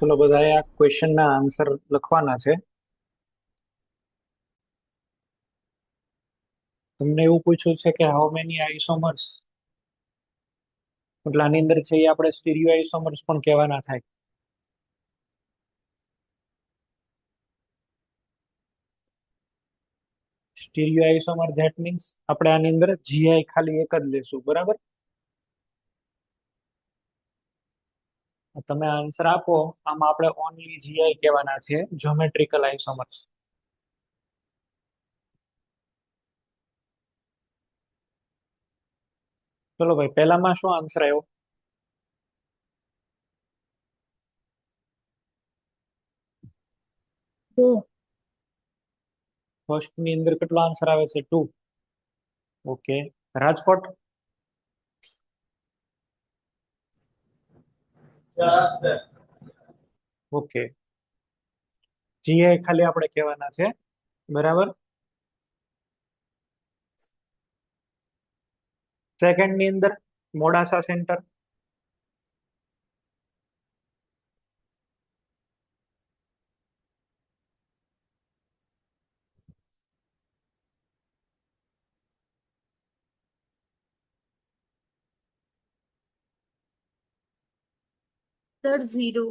ચલો બધાએ આ ક્વેશ્ચનના આન્સર લખવાના છે. તમને એવું પૂછ્યું છે કે હાઉ મેની આઇસોમર્સ, એટલે આની અંદર છે એ આપણે સ્ટીરિયો આઇસોમર્સ પણ કહેવાના થાય. સ્ટીરિયો આઇસોમર ધેટ મીન્સ આપણે આની અંદર જીઆઈ ખાલી એક જ લેશું, બરાબર. તમે આન્સર આપો, આમાં આપણે ઓનલી જીઆઈ કહેવાના છે, જ્યોમેટ્રિકલ આઇસોમર્સ. ચલો ભાઈ, પહેલામાં શું આન્સર આવ્યો? ફર્સ્ટ ની અંદર કેટલો આન્સર આવે છે? 2. ઓકે. રાજકોટ. ઓકે. જીઆઈ ખાલી આપણે કહેવાના છે, બરાબર. સેકન્ડ ની અંદર મોડાસા સેન્ટર. સર 0.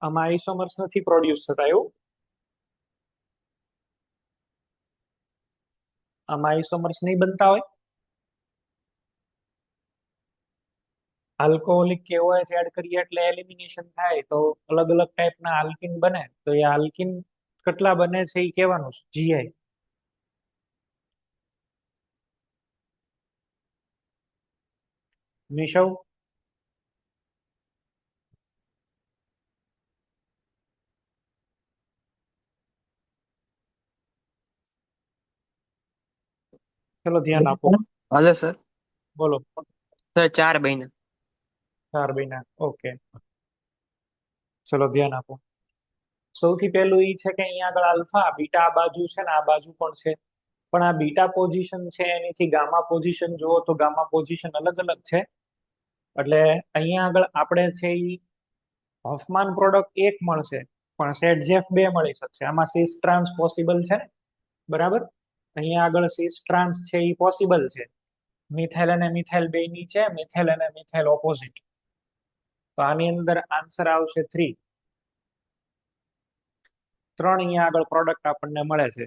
આમાં આઇસોમર્સ નથી પ્રોડ્યુસ થતા એવું? આમાં આઇસોમર્સ નહીં બનતા હોય? આલ્કોહોલિક કે OH એડ કરીએ એટલે એલિમિનેશન થાય, તો અલગ અલગ ટાઈપના આલ્કિન બને, તો એ આલ્કિન કેટલા બને છે એ કહેવાનું છે, જીઆઈ. નિશવ. ચલો ધ્યાન આપો. Hello sir. બોલો. સર 4 મહિના. 4 મહિના. ઓકે. ચલો ધ્યાન આપો. સૌથી પહેલું એ છે કે અહીંયા આગળ આલ્ફા બીટા આ બાજુ છે ને આ બાજુ પણ છે, પણ આ બીટા પોઝિશન છે એનીથી ગામા પોઝિશન જુઓ તો ગામા પોઝિશન અલગ અલગ છે. એટલે અહીંયા આગળ આપણે છે એ હોફમાન પ્રોડક્ટ એક મળશે, પણ સેટ જેફ 2 મળી શકશે. આમાં સિસ ટ્રાન્સ પોસિબલ છે ને, બરાબર. અહીંયા આગળ સિસ ટ્રાન્સ છે એ પોસિબલ છે. મિથાઇલ અને મિથાઇલ બે નીચે, મિથાઇલ અને મિથાઇલ ઓપોઝિટ. તો આની અંદર આન્સર આવશે 3. 3 અહીંયા આગળ પ્રોડક્ટ આપણને મળે છે.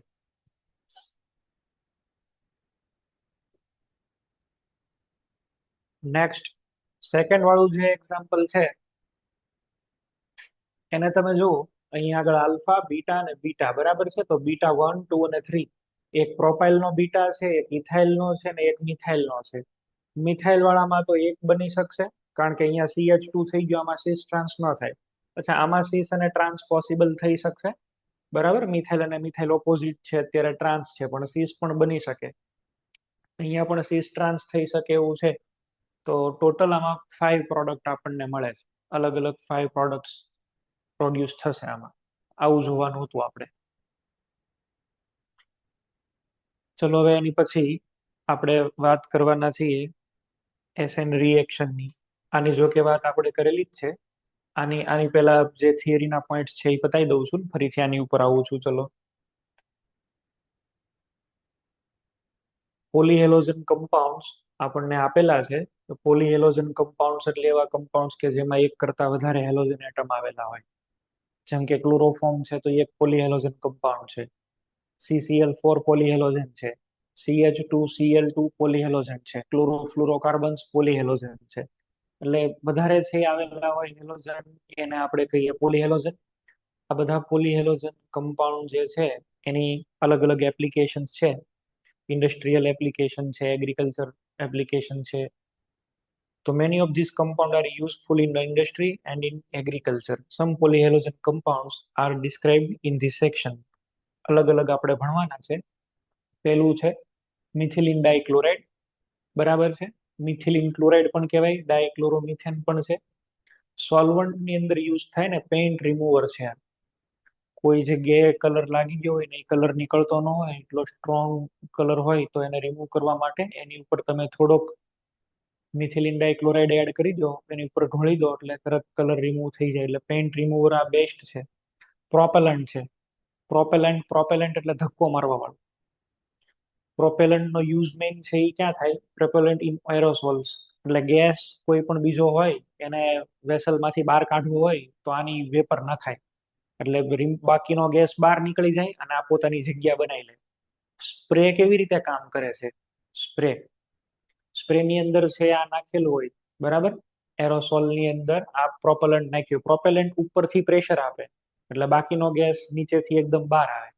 નેક્સ્ટ સેકન્ડ વાળું જે એક્ઝામ્પલ છે એને તમે જુઓ. અહીંયા આગળ આલ્ફા બીટા અને બીટા બરાબર છે, તો બીટા 1 2 અને 3. એક પ્રોપાઇલ નો બીટા છે, એક ઇથાઇલ નો છે ને એક મિથાઇલ નો છે. મિથાઇલ વાળામાં તો એક બની શકશે, કારણ કે અહીંયા CH2 થઈ ગયો, આમાં સીસ ટ્રાન્સ ન થાય. અચ્છા, આમાં સીસ અને ટ્રાન્સ પોસિબલ થઈ શકશે, બરાબર. મિથાઇલ અને મિથાઇલ ઓપોઝિટ છે, અત્યારે ટ્રાન્સ છે, પણ સીસ પણ બની શકે. અહીંયા પણ સીસ ટ્રાન્સ થઈ શકે એવું છે. તો ટોટલ આમાં 5 પ્રોડક્ટ આપણને મળે છે. અલગ અલગ 5 પ્રોડક્ટ્સ પ્રોડ્યુસ થશે આમાં. આવું જોવાનું હતું આપણે. ચલો હવે એની પછી આપણે વાત કરવાના છીએ એસએન રિએક્શનની. આની જો કે વાત આપણે કરેલી જ છે. આની પહેલા જે થિયરીના પોઈન્ટ છે એ બતાવી દઉં છું, ફરીથી આની ઉપર આવું છું. ચલો. પોલીહેલોજન કમ્પાઉન્ડ્સ આપણને આપેલા છે. તો પોલીહેલોજન કમ્પાઉન્ડ્સ એટલે એવા કમ્પાઉન્ડ્સ કે જેમાં એક કરતા વધારે હેલોજન એટમ આવેલા હોય. જેમ કે ક્લોરોફોર્મ છે તો એક પોલીહેલોજન કમ્પાઉન્ડ છે. CCl4 પોલીહેલોજન છે. CH2Cl2 પોલીહેલોજન છે. ક્લોરોફ્લુરોકાર્બન્સ પોલીહેલોજન છે. એટલે વધારે છે આવેલા હોય હેલોજન, એને આપણે કહીએ પોલીહેલોજન. આ બધા પોલીહેલોજન કમ્પાઉન્ડ જે છે એની અલગ અલગ એપ્લિકેશન છે. ઇન્ડસ્ટ્રીયલ એપ્લિકેશન છે, એગ્રીકલ્ચર એપ્લિકેશન છે. તો many of these compounds are useful in the industry and in agriculture. Some polyhalogen compounds are described in this section. અલગ અલગ આપણે ભણવાના છે. પહેલું છે મિથિલિન ડાઇક્લોરાઇડ, બરાબર છે. મિથિલિન ક્લોરાઇડ પણ કહેવાય, ડાયક્લોરોમિથેન પણ છે. સોલ્વન્ટની અંદર યુઝ થાય ને, પેઇન્ટ રિમૂવર છે. કોઈ જગ્યાએ કલર લાગી ગયો હોય ને એ કલર નીકળતો ન હોય, એટલો સ્ટ્રોંગ કલર હોય, તો એને રિમૂવ કરવા માટે એની ઉપર તમે થોડોક મિથિલિન ડાઇક્લોરાઇડ એડ કરી દો, એની ઉપર ઢોળી દો એટલે તરત કલર રિમૂવ થઈ જાય. એટલે પેન્ટ રિમૂવર આ બેસ્ટ છે. પ્રોપેલન્ટ છે. પ્રોપેલન્ટ એટલે ધક્કો મારવા વાળું. પ્રોપેલન્ટનો યુઝ મેઇન છે એ ક્યાં થાય? Propellant in aerosols. એટલે ગેસ કોઈ પણ બીજો હોય એને વેસલમાંથી બહાર કાઢવું હોય તો આની વેપર નખાય એટલે બાકીનો ગેસ બહાર નીકળી જાય અને આ પોતાની જગ્યા બનાવી લે. સ્પ્રે કેવી રીતે કામ કરે છે? સ્પ્રેની અંદર છે આ નાખેલું હોય, બરાબર? એરોસોલની અંદર આ પ્રોપેલન્ટ નાખ્યું. પ્રોપેલન્ટ ઉપરથી પ્રેશર આપે એટલે બાકીનો ગેસ નીચેથી એકદમ બહાર આવે.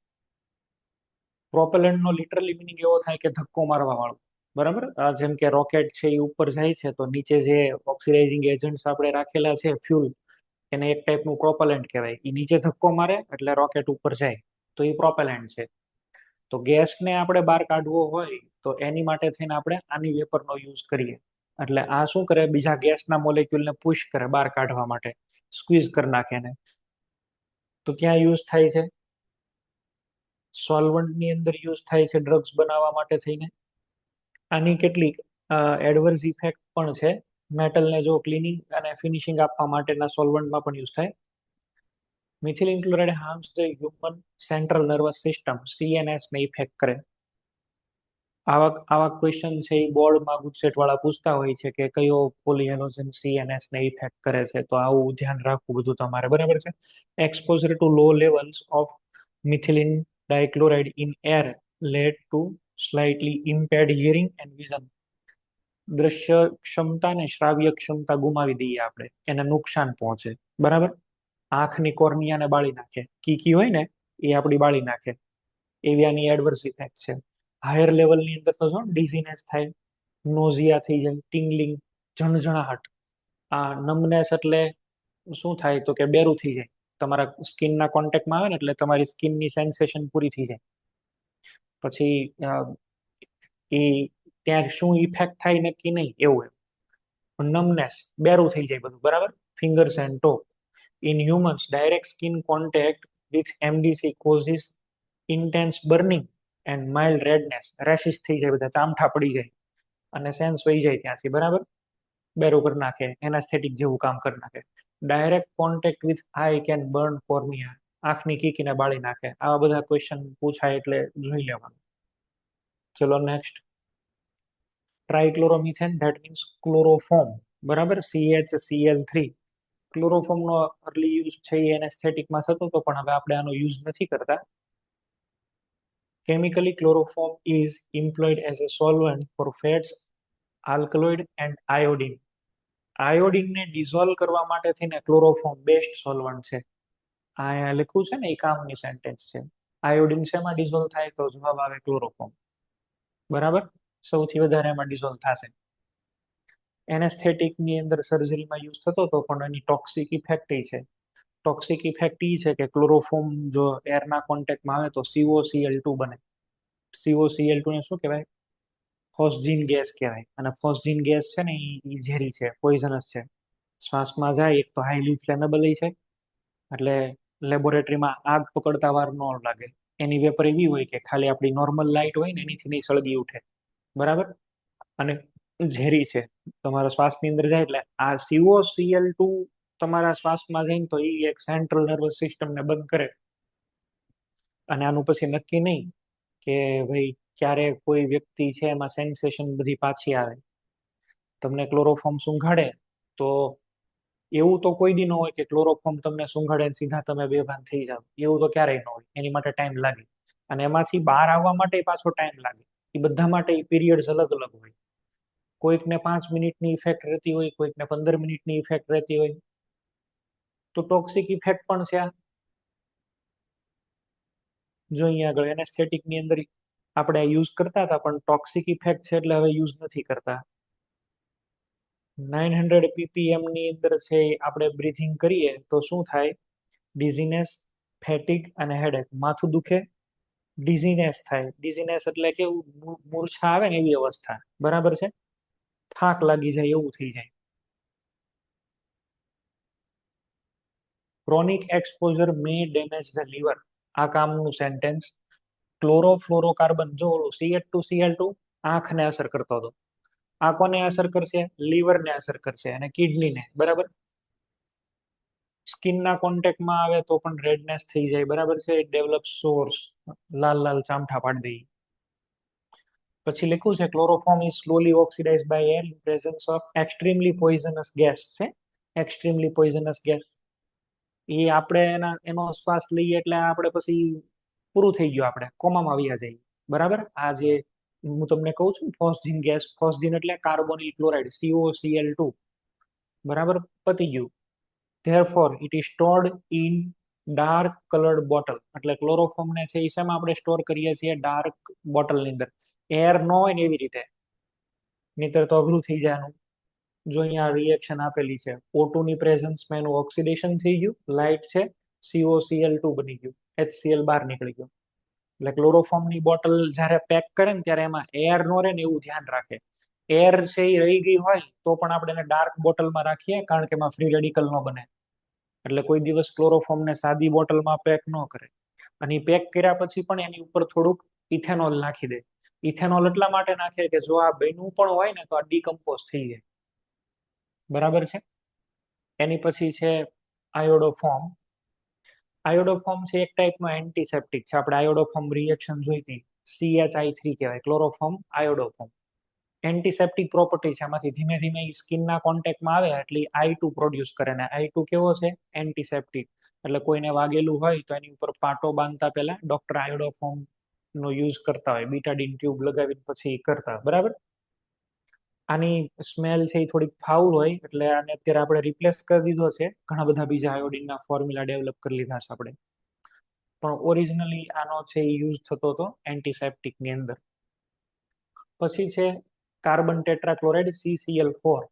પ્રોપેલન્ટનો લિટરલી મિનિંગ એવો થાય કે ધક્કો મારવા વાળું, બરાબર? જેમ કે રોકેટ છે એ ઉપર જાય છે તો નીચે જે ઓક્સિડાઇઝિંગ એજન્ટ્સ આપણે રાખેલા છે ફ્યુલ, એને એક ટાઈપનું પ્રોપેલન્ટ કહેવાય. એ નીચે ધક્કો મારે એટલે રોકેટ ઉપર જાય, તો એ પ્રોપેલન્ટ છે. તો ગેસને આપણે બહાર કાઢવો હોય તો એની માટે થઈને આપણે આની વેપરનો યુઝ કરીએ. એટલે આ શું કરે? બીજા ગેસના મોલેક્યુલને પુશ કરે બહાર કાઢવા માટે, સ્ક્વીઝ કરી નાખે એને. તો ક્યાં યુઝ થાય છે? સોલ્વન્ટની અંદર યુઝ થાય છે ડ્રગ્સ બનાવવા માટે થઈને. આની કેટલીક એડવર્સ ઇફેક્ટ પણ છે. મેટલને જો ક્લિનિંગ અને ફિનિશિંગ આપવા માટેના સોલ્વન્ટમાં પણ યુઝ થાય. Methylene chloride harms the human central nervous system, CNS ને ઇફેક્ટ કરે. આવા ક્વેશ્ચન છે એ બોર્ડમાં ગુજસેટ વાળા પૂછતા હોય છે કે કયો પોલીહેલોજન CNS ને ઇફેક્ટ કરે છે. તો આવું ધ્યાન રાખવું બધું તમારે, બરાબર છે? Exposure to low levels of methylene dichloride in air lead to slightly impaired hearing and vision. દ્રશ્ય ક્ષમતા ને શ્રાવ્ય ક્ષમતા ગુમાવી દઈએ આપણે, એને નુકસાન પહોંચે, બરાબર? આંખની કોર્નિયાને બાળી નાખે. કીકી હોય ને એ આપણી બાળી નાખે. એવી આની એડવર્સ ઇફેક્ટ છે. હાયર લેવલની અંદર તો જો ડિઝીનેસ થાય, નોઝિયા થઈ જાય, ટિંગલિંગ, ઝણઝણાહટ. આ નમનેસ એટલે શું થાય? તો કે બેરું થઈ જાય. તમારા સ્કિનના કોન્ટેક્ટમાં આવે ને એટલે તમારી સ્કિનની સેન્સેશન પૂરી થઈ જાય. પછી એ ત્યાં શું ઇફેક્ટ થાય નક્કી નહીં એવું એમ. પણ નમનેસ, બેરું થઈ જાય બધું, બરાબર? Fingers and toe. In humans direct skin contact with MDC causes intense burning and mild redness. Rashes થઈ જાય, બધા ચામઠા પડી જાય અને સેન્સ વહી જાય ત્યાંથી, બરાબર? બેરું કરી નાખે, એનાસ્થેટિક જેવું કામ કરી નાખે. Direct contact with eye can burn cornea. આંખની કીકીને બાળી નાખે. આવા બધા ક્વેશ્ચન પૂછાય એટલે જોઈ લેવાનું. ચલો નેક્સ્ટ. ટ્રાઇક્લોરોમિથેન, ધેટ મીન્સ ક્લોરોફોર્મ, બરાબર? CHCl3. ક્લોરોફોર્મનો અર્લી યુઝ છે એ એનેસ્થેટિકમાં થતો હતો પણ હવે આપણે આનો યુઝ નથી કરતા. Chemically, chloroform is employed as a solvent for fats, alkaloid and iodine. આયોડિનને ડિઝોલ્વ કરવા માટે થઈને ક્લોરોફોર્મ બેસ્ટ સોલ્વન્ટ છે. આ લખ્યું છે ને એ કામની સેન્ટેન્સ છે. આયોડિન શેમાં ડિઝોલ્વ થાય? તો જવાબ આવે ક્લોરોફોર્મ, બરાબર? સૌથી વધારે એમાં ડિઝોલ્વ થશે. એનેસ્થેટિકની અંદર સર્જરીમાં યુઝ થતો હતો પણ એની ટોક્સિક ઇફેક્ટ છે. ટોક્સિક ઇફેક્ટ એ છે કે ક્લોરોફોર્મ જો એરના કોન્ટેક્ટમાં આવે તો COCl2 બને. COCl2 ને શું કહેવાય? ફોસ્જીન ગેસ કહેવાય. અને ફોસ્જીન ગેસ છે ને એ ઝેરી છે, પોઈઝનસ છે. શ્વાસમાં જાય એક તો હાઈલી ફ્લેમેબલ છે એટલે લેબોરેટરીમાં આગ પકડતા વાર ન લાગે. એની વેપર એવી હોય કે ખાલી આપણી નોર્મલ લાઇટ હોય ને એનીથી નહીં સળગી ઉઠે, બરાબર? અને ઝેરી છે. તમારા શ્વાસની અંદર જાય એટલે આ COCl2 તમારા શ્વાસમાં જઈને તો એ એક સેન્ટ્રલ નર્વસ સિસ્ટમને બંધ કરે. અને આનું પછી નક્કી નહીં કે ભાઈ ક્યારે કોઈ વ્યક્તિ છે એમાં સેન્સેશન બધી પાછી આવે. તમને ક્લોરોફોર્મ સૂંઘાડે તો એવું તો કોઈ દી ન હોય કે ક્લોરોફોર્મ તમને સૂંઘાડે સીધા તમે બેભાન થઈ જાવ. એવું તો ક્યારેય ન હોય. એની માટે ટાઈમ લાગે અને એમાંથી બહાર આવવા માટે પાછો ટાઈમ લાગે. એ બધા માટે પીરિયડ્સ અલગ અલગ હોય. કોઈકને 5 મિનિટની ઇફેક્ટ રહેતી હોય, કોઈકને 15 મિનિટની ઇફેક્ટ રહેતી હોય. તો ટોક્સિક ઇફેક્ટ પણ છે. જો અહીંયા આગળ એનેસ્થેટિકની અંદર આપણે યુઝ કરતા હતા પણ ટોક્સિક ઇફેક્ટ છે એટલે હવે યુઝ નથી કરતા. 900 ppm ની અંદર છે આપણે બ્રીથિંગ કરીએ તો શું થાય? ડિઝીનેસ, ફેટિગ અને હેડેક. માથું દુખે, ડિઝીનેસ થાય. ડિઝીનેસ એટલે કેવું? મૂર્છા આવે ને એવી અવસ્થા, બરાબર છે? થાક લાગી જાય એવું થઈ જાય. Chronic exposure may damage the liver. આ કામનું સેન્ટેન્સ. ક્લોરોફ્લોરોકાર્બન, જો ઓલું CH2Cl2 આંખને અસર કરતો હતો. આ કોને અસર કરશે? લીવરને અસર કરશે અને કિડનીને, બરાબર. સ્કિનના કોન્ટેક્ટમાં આવે તો પણ રેડનેસ થઈ જાય, બરાબર છે. ડેવલપ સોર્સ, લાલ લાલ ચામઠા પાડી દઈ. પછી લખ્યું છે chloroform is slowly oxidize by air in presence of extremely poisonous gas છે. એક્સ્ટ્રીમલી પોઈઝનસ ગેસ એ આપણે એનો શ્વાસ લઈએ એટલે આપણે પછી પૂરું થઈ ગયું, આપણે કોમામાં વયા જઈએ, બરાબર. આ જે હું તમને કહું છું ફોસ્જીન ગેસ, ફોસ્જીન એટલે કાર્બોનિલ ક્લોરાઇડ, COCl2, બરાબર, પતી ગયું. Therefore it is stored in dark coloured bottle, એટલે ક્લોરોફોર્મને છે એ શેમાં આપણે સ્ટોર કરીએ છીએ? ડાર્ક બોટલની અંદર. એર ન હોય ને એવી રીતે, નહીતર તો અઘરું થઈ જાય આનું. જો અહીંયા રિએક્શન આપેલી છે, O2 ની પ્રેઝન્સમાં એનું ઓક્સિડેશન થઈ ગયું, લાઇટ છે, COCl2 બની ગયું, HCl બહાર નીકળી ગયું. એટલે ક્લોરોફોર્મની બોટલ જ્યારે પેક કરે ને ત્યારે એમાં એર નો રહે ને એવું ધ્યાન રાખે. એર છે એ રહી ગઈ હોય તો પણ આપણે એને ડાર્ક બોટલમાં રાખીએ, કારણ કે એમાં ફ્રી રેડિકલ ન બને. એટલે કોઈ દિવસ ક્લોરોફોર્મને સાદી બોટલમાં પેક ન કરે. અને પેક કર્યા પછી પણ એની ઉપર થોડુંક ઇથેનોલ નાખી દે. ઇથેનોલ એટલા માટે નાખે કે જો આ બન્યું પણ હોય ને તો આ ડીકમ્પોઝ થઈ જાય, બરાબર છે. એની પછી છે આયોડોફોર્મ. આયોડોફોર્મ છે એક ટાઈપનો એન્ટીસેપ્ટિક છે. આપણે આયોડોફોર્મ રિએક્શન જોઈતી, CHI3 કહેવાય, ક્લોરોફોર્મ આયોડોફોર્મ. એન્ટીસેપ્ટિક પ્રોપર્ટી છે આમાંથી. ધીમે ધીમે સ્કિનના કોન્ટેક્ટમાં આવે એટલે I2 પ્રોડ્યુસ કરે, ને I2 કેવો છે? એન્ટીસેપ્ટિક. એટલે કોઈને વાગેલું હોય તો એની ઉપર પાટો બાંધતા પહેલા ડોક્ટર આયોડોફોર્મ નો યુઝ કરતા હોય, બીટાડીન ટ્યુબ લગાવીને પછી કરતા, બરાબર. આની સ્મેલ છે એ થોડીક ફાઉલ હોય, એટલે આને અત્યારે આપણે રિપ્લેસ કરી દીધો છે. ઘણા બધા બીજા આયોડિનના ફોર્મ્યુલા ડેવલપ કરી લીધા છે આપણે, પણ ઓરિજિનલી આનો છે એ યુઝ થતો હતો એન્ટીસેપ્ટિકની અંદર. પછી છે કાર્બન ટેટ્રાક્લોરાઇડ, CCl4.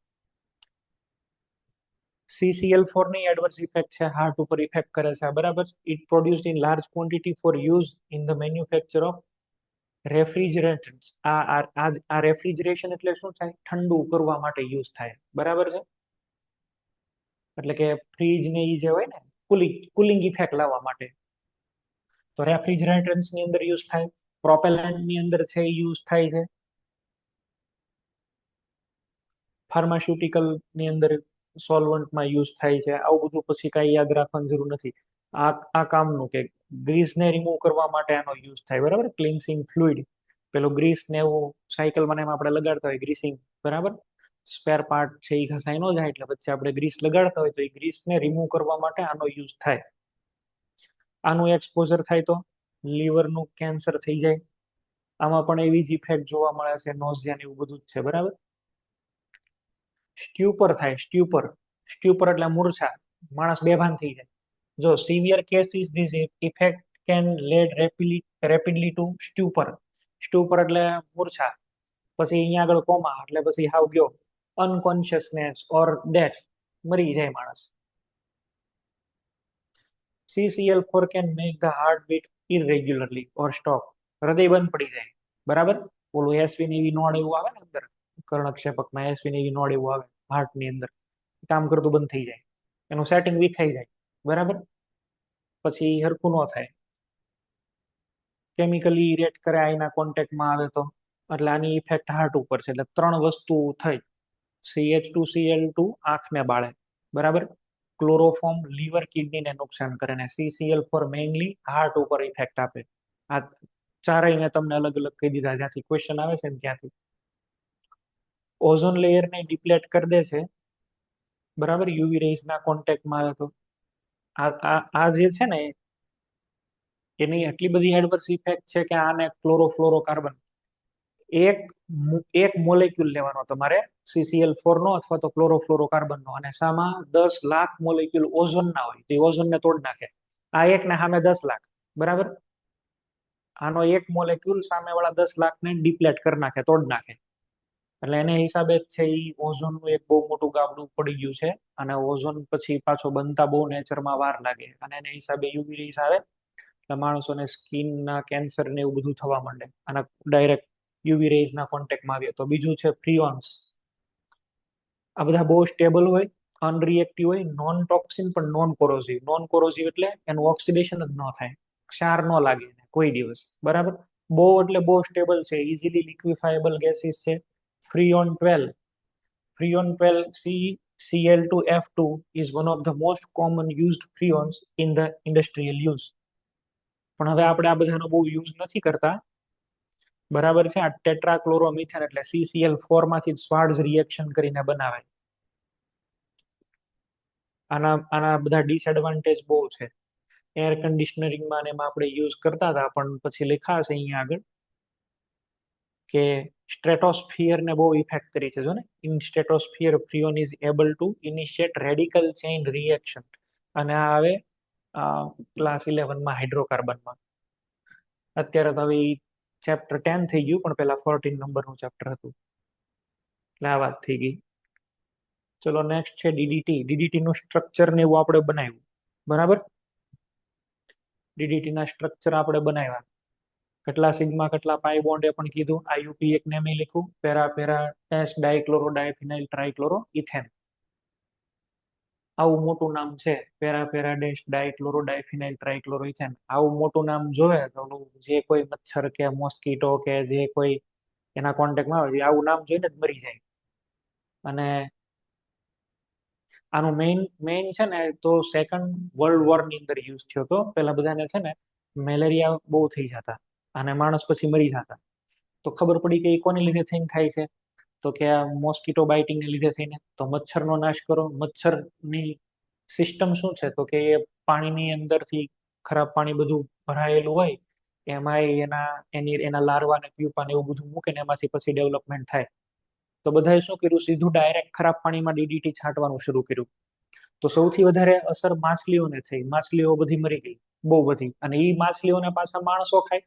CCl4 ની એડવર્સ ઇફેક્ટ છે, હાર્ટ ઉપર ઇફેક્ટ કરે છે, બરાબર. It produced in large quantity for use in the manufacture of refrigerants. આ રેફ્રિજરેશન એટલે શું થાય? ઠંડુ કરવા માટે યુઝ થાય, બરાબર છે. એટલે કે ફ્રીજ ને એ જે હોય ને, કુલિંગ ઇફેક્ટ લાવવા માટે તો રેફ્રિજરેટન્ટ્સ ની અંદર યુઝ થાય. પ્રોપેલેન્ટ ની અંદર છે એ યુઝ થાય છે. ફાર્માસ્યુટિકલ ની અંદર સોલ્વન્ટમાં યુઝ થાય છે. આવું બધું પછી કાંઈ યાદ રાખવાની જરૂર નથી. આ કામનું કે ગ્રીસને રિમૂવ કરવા માટે આનો યુઝ થાય, બરાબર. ક્લિન્સિંગ ફ્લુઇડ, પેલો ગ્રીસ ને એવું સાયકલમાં એમાં આપણે લગાડતા હોય ગ્રીસિંગ, બરાબર. સ્પેર પાર્ટ છે એ ઘસાઈ ન જાય એટલે વચ્ચે આપણે ગ્રીસ લગાડતા હોય તો એ ગ્રીસને રિમૂવ કરવા માટે આનો યુઝ થાય. આનું એક્સપોઝર થાય તો લીવરનું કેન્સર થઈ જાય. આમાં પણ એવી જ ઇફેક્ટ જોવા મળે છે, નોઝિયા ને એવું બધું જ છે, બરાબર. સ્ટ્યુપર થાય, સ્ટ્યુપર. સ્ટ્યુપર એટલે મૂર્છા, માણસ બેભાન થઈ જાય. જો severe cases this effect can lead rapidly to stupor. Stupor એટલે મૂર્છા, પછી અહીંયા આગળ કોમા એટલે પછી હાવ ગયો, અનકોન્શિયસનેસ ઓર ડેથ, મરી જાય માણસ. CCl4 can make the heart beat irregularly or stop. હૃદય બંધ પડી જાય, બરાબર. ઓલું એસવી એવી નોડ એવું આવે ને અંદર કર્ણક્ષેપકમાં, એસવી એવી નોડ એવું આવે હાર્ટની અંદર, કામ કરતું બંધ થઈ જાય, એનું સેટિંગ વિખાઈ જાય, બરાબર. પછી હરખું ન થાય. કેમિકલી ઇરેટ કરે, આઈના કોન્ટેક્ટમાં આવે તો, એટલે આની ઇફેક્ટ હાર્ટ ઉપર છે. એટલે 3 વસ્તુ થઈ. CH2Cl2 આંખને બાળે, બરાબર. ક્લોરોફોર્મ લીવર કિડનીને નુકસાન કરે, અને CCl4 મેઇનલી હાર્ટ ઉપર ઇફેક્ટ આપે. આ ચારેય મેં તમને અલગ અલગ કહી દીધા, જ્યાંથી ક્વેશ્ચન આવે છે ને ત્યાંથી. ઓઝોન લેયરને ડિપ્લેટ કરી દે છે, બરાબર, યુવી રેઝના કોન્ટેક્ટમાં આવે તો. આ જે છે ને એની એટલી બધી એડવર્સ ઇફેક્ટ છે કે આને ક્લોરોફ્લોરોકાર્બન એક મોલેક્યુલ લેવાનો તમારે, CCl4 નો અથવા તો ક્લોરોફ્લોરોકાર્બનનો, અને સામાં 10 લાખ મોલેક્યુલ ઓઝોનના હોય તો ઓઝોનને તોડ નાખે. આ એક ને સામે 10 લાખ, બરાબર. આનો એક મોલેક્યુલ સામેવાળા 10 લાખને ડિપ્લેટ કરી નાખે, તોડ નાખે. એટલે એને હિસાબે જ છે એ ઓઝોનનું એક બહુ મોટું ગાબડું પડી ગયું છે. અને ઓઝોન પછી પાછો બનતા બહુ નેચરમાં વાર લાગે, અને એને હિસાબે યુવી રેઝ આવે એટલે માણસોને સ્કિનના કેન્સર ને એવું બધું થવા માંડે અને ડાયરેક્ટ યુવી રેઝના કોન્ટેક્ટમાં આવીએ તો. બીજું છે ફ્રીઓન્સ. આ બધા બહુ સ્ટેબલ હોય, અનરિએક્ટિવ હોય, નોન ટોક્સિન પણ નોન કોરોઝિવ. નોન કોરોઝિવ એટલે એનું ઓક્સિડેશન જ ન થાય, ક્ષાર ન લાગે કોઈ દિવસ, બરાબર. બહુ એટલે બહુ સ્ટેબલ છે, ઇઝીલી લિક્વિફાયેબલ ગેસીસ છે, Freon 12. Freon 12 Cl2F2 is one of the most common used freons in the industrial use. પણ હવે આપણે આ બધાનો બહુ યુઝ નથી કરતા, બરાબર છે. આ ટેટ્રાક્લોરોમિથેન એટલે CCl4 માંથી સ્વાર્ટ્ઝ રિએક્શન કરીને બનાવાય. આના બધા ડિસએડવાન્ટેજ બહુ છે. એર કન્ડિશનરિંગમાં ને એમાં આપણે યુઝ કરતા હતા, પણ પછી લખ્યા છે અહીંયા આગળ કે સ્ટ્રેટોસ્ફિયરને બહુ ઇફેક્ટ કરી છે. જો ને, in stratosphere freon is able to initiate radical chain reaction. અને આ આવે ક્લાસ 11માં હાઇડ્રોકાર્બનમાં. અત્યારે તો હવે ચેપ્ટર 10 થઈ ગયું, પણ પેલા 14 નંબરનું ચેપ્ટર હતું, એટલે આ વાત થઈ ગઈ. ચલો નેક્સ્ટ છે ડીડીટી. ડીડીટી નું સ્ટ્રક્ચર ને એવું આપણે બનાવ્યું, બરાબર. ડીડીટી ના સ્ટ્રક્ચર આપણે બનાવ્યા. કેટલા સિગ્મા કેટલા પાઈ બોન્ડ એ પણ કીધું. આઈયુપી એક નેમ લખ્યું, para para S dichloro diphenyl trichloro ethane. આવું મોટું નામ છે, para para dash dichloro diphenyl trichloro ethane. આવું મોટું નામ જોવે તો જે કોઈ મચ્છર કે મોસ્કીટો કે જે કોઈ એના કોન્ટેક્ટમાં આવે, આવું નામ જોઈને જ મરી જાય. અને આનું મેઇન છે ને, તો સેકન્ડ વર્લ્ડ વોર ની અંદર યુઝ થયો હતો. પેલા બધાને છે ને મેલેરિયા બહુ થઈ જતા અને માણસ પછી મરી જતા. તો ખબર પડી કે એ કોને લીધે થઈને થાય છે, તો કે આ મોસ્કીટો બાઇટિંગ ને લીધે થઈને. તો મચ્છરનો નાશ કરો. મચ્છરની સિસ્ટમ શું છે, તો કે એ પાણીની અંદરથી ખરાબ પાણી બધું ભરાયેલું હોય, એમાં એના લાર્વા ને પ્યુપા ને એવું બધું મૂકે ને એમાંથી પછી ડેવલપમેન્ટ થાય. તો બધાએ શું કર્યું, સીધું ડાયરેક્ટ ખરાબ પાણીમાં ડીડીટી છાંટવાનું શરૂ કર્યું. તો સૌથી વધારે અસર માછલીઓને થઈ. માછલીઓ બધી મરી ગઈ, બહુ બધી. અને એ માછલીઓને પાછા માણસો ખાય,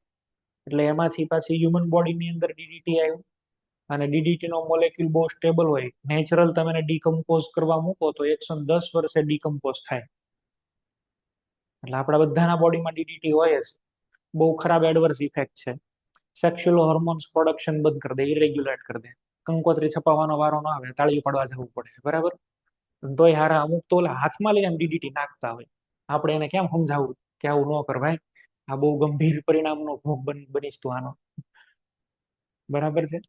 એટલે એમાંથી પાછી હ્યુમન બોડીની અંદર ડીડીટી આવ્યું. અને ડીડીટી નો મોલેક્યુલ બહુ સ્ટેબલ હોય. નેચરલ તમે એને ડીકમ્પોઝ કરવા મૂકો તો 110 વર્ષે ડીકમ્પોઝ થાય. એટલે આપણા બધાના બોડીમાં ડીડીટી હોય જ. બહુ ખરાબ એડવર્સ ઇફેક્ટ છે. સેક્સ્યુઅલ હોર્મોન્સ પ્રોડક્શન બંધ કરી દે, ઇરેગ્યુલેટ કરી દે. કંકોત્રી છપાવવાનો વારો ન આવે, તાળીઓ પાડવા જવું પડે, બરાબર. તોય હારા અમુક તો હાથમાં લઈને ડીડીટી નાખતા હોય. આપણે એને કેમ સમજાવવું કે આવું ન કર ભાઈ, આ બહુ ગંભીર પરિણામનો ભોગ બનીશ તું આનો, બરાબર છે.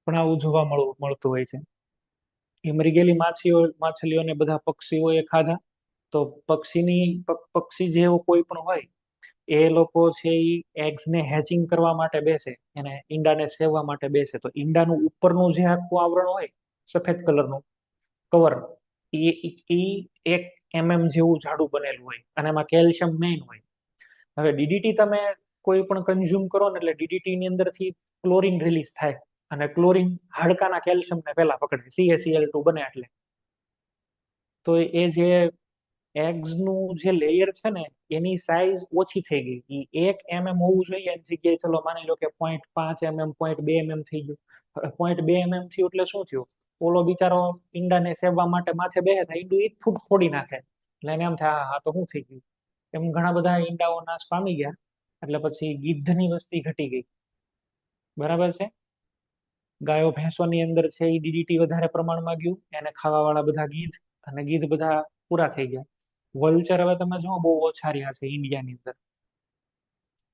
પણ આવું જોવા મળતું હોય છે. એ મરી ગયેલી માછલીઓને બધા પક્ષીઓએ ખાધા. તો પક્ષી જેવો કોઈ પણ હોય, એ લોકો છે એ એગ્સને હેચિંગ કરવા માટે બેસે, એને ઈંડાને સેવવા માટે બેસે. તો ઈંડાનું ઉપરનું જે આખું આવરણ હોય, સફેદ કલરનું કવર, એ 1 mm જેવું જાડું બનેલું હોય, અને એમાં કેલ્શિયમ મેઇન હોય. હવે ડીડીટી તમે કોઈ પણ કન્ઝ્યુમ કરો ને, એટલે ડીડીટી ની અંદરથી ક્લોરીન રિલીઝ થાય, અને ક્લોરીન હાડકાના કેલ્શિયમને પહેલા પકડે, CaCl2 બને. એટલે તો એ જે એગ્સનું જે લેયર છે ને, એની સાઇઝ ઓછી થઈ ગઈ. એ 1 mm હોવું જોઈએ એની જગ્યાએ ચલો માની લો કે 0.5 mm 0.2 mm થઈ ગયું. 0.2 mm થયું એટલે શું થયું, ઓલો બિચારો ઈંડાને સેવવા માટે માથે બેસે, ઈંડું ઈ ફૂટ ફોડી નાખે. એટલે એને એમ થાય હા તો શું થઈ ગયું. એમ ઘણા બધા ઈંડાઓ નાશ પામી ગયા. એટલે પછી ગિદ્ધની વસ્તી ઘટી ગઈ, બરાબર છે. ગાયો ભેંસોની અંદર છે એ ડીડીટી વધારે પ્રમાણમાં ગયું, એને ખાવા વાળા બધા ગીધ, અને ગીધ બધા પૂરા થઈ ગયા. વલ્ચર હવે તમે જુઓ બહુ ઓછા રહ્યા છે ઇન્ડિયાની અંદર.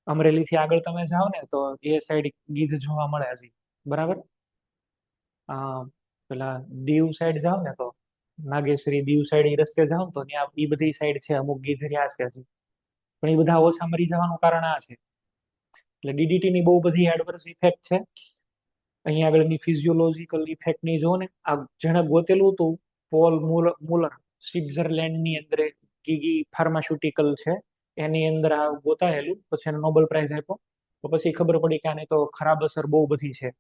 અમરેલી થી આગળ તમે જાઓ ને, તો એ સાઈડ ગીધ જોવા મળે હજી, બરાબર. પેલા દીવ સાઈડ જાઓ ને, તો નાગેશ્વરી દીવ સાઈડ એ રસ્તે જાઓ તો ત્યાં એ બધી સાઈડ છે, અમુક ગીધ રહ્યા છે હજી. પણ એ બધા ઓછા મરી જવાનું કારણ આ છે. એટલે ડીડીટી ની બહુ બધી એડવર્સ ઇફેક્ટ છે. અહીંયા આગળની ફિઝિયોલોજીકલ ઇફેક્ટની જો ને, આ જેણે ગોતેલું હતું પોલ મુલર, સ્વિટ્ઝરલેન્ડની અંદર ગીગી ફાર્માસ્યુટિકલ છે, એની અંદર આ ગોતાયેલું. પછી એને નોબેલ પ્રાઇઝ આપ્યો. તો પછી ખબર પડી કે આની તો ખરાબ અસર બહુ બધી છે.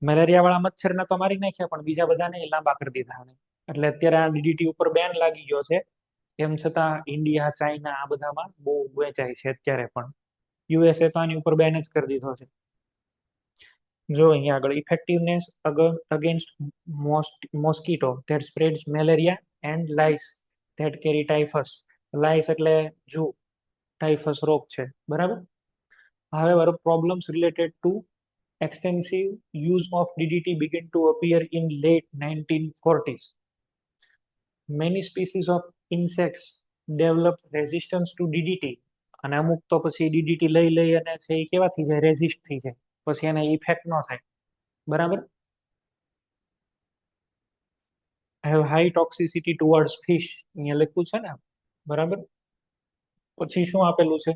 મેલેરિયા વાળા મચ્છરને તો મારી નાખ્યા, પણ બીજા બધાને લાંબા કરી દીધા. એટલે અત્યારે આ ડીડીટી ઉપર બેન લાગી ગયો છે. એમ છતાં ઇન્ડિયા, ચાઇના આ બધામાં બહુ વેચાય છે અત્યારે પણ. યુએસએ તો આની ઉપર બેન જ કરી દીધો છે. જો અહીંયા આગળ effectiveness against mosquito that spreads malaria and lice that carry typhus. Lice એટલે જુ, ટાઇફસ રોગ છે, બરાબર. However, problems related to extensive use of DDT began to appear in late 1940s. Many species of insects developed resistance to DDT. અને અમુક તો પછી DDT લઈ અને છે એ કેવા થઈ જાય, રેઝિસ્ટ થઈ જાય, પછી એને ઇફેક્ટ ન થાય. બરાબર. Have high toxicity towards fish, અહીંયા લખ્યું છે ને, બરાબર. પછી શું આપેલું છે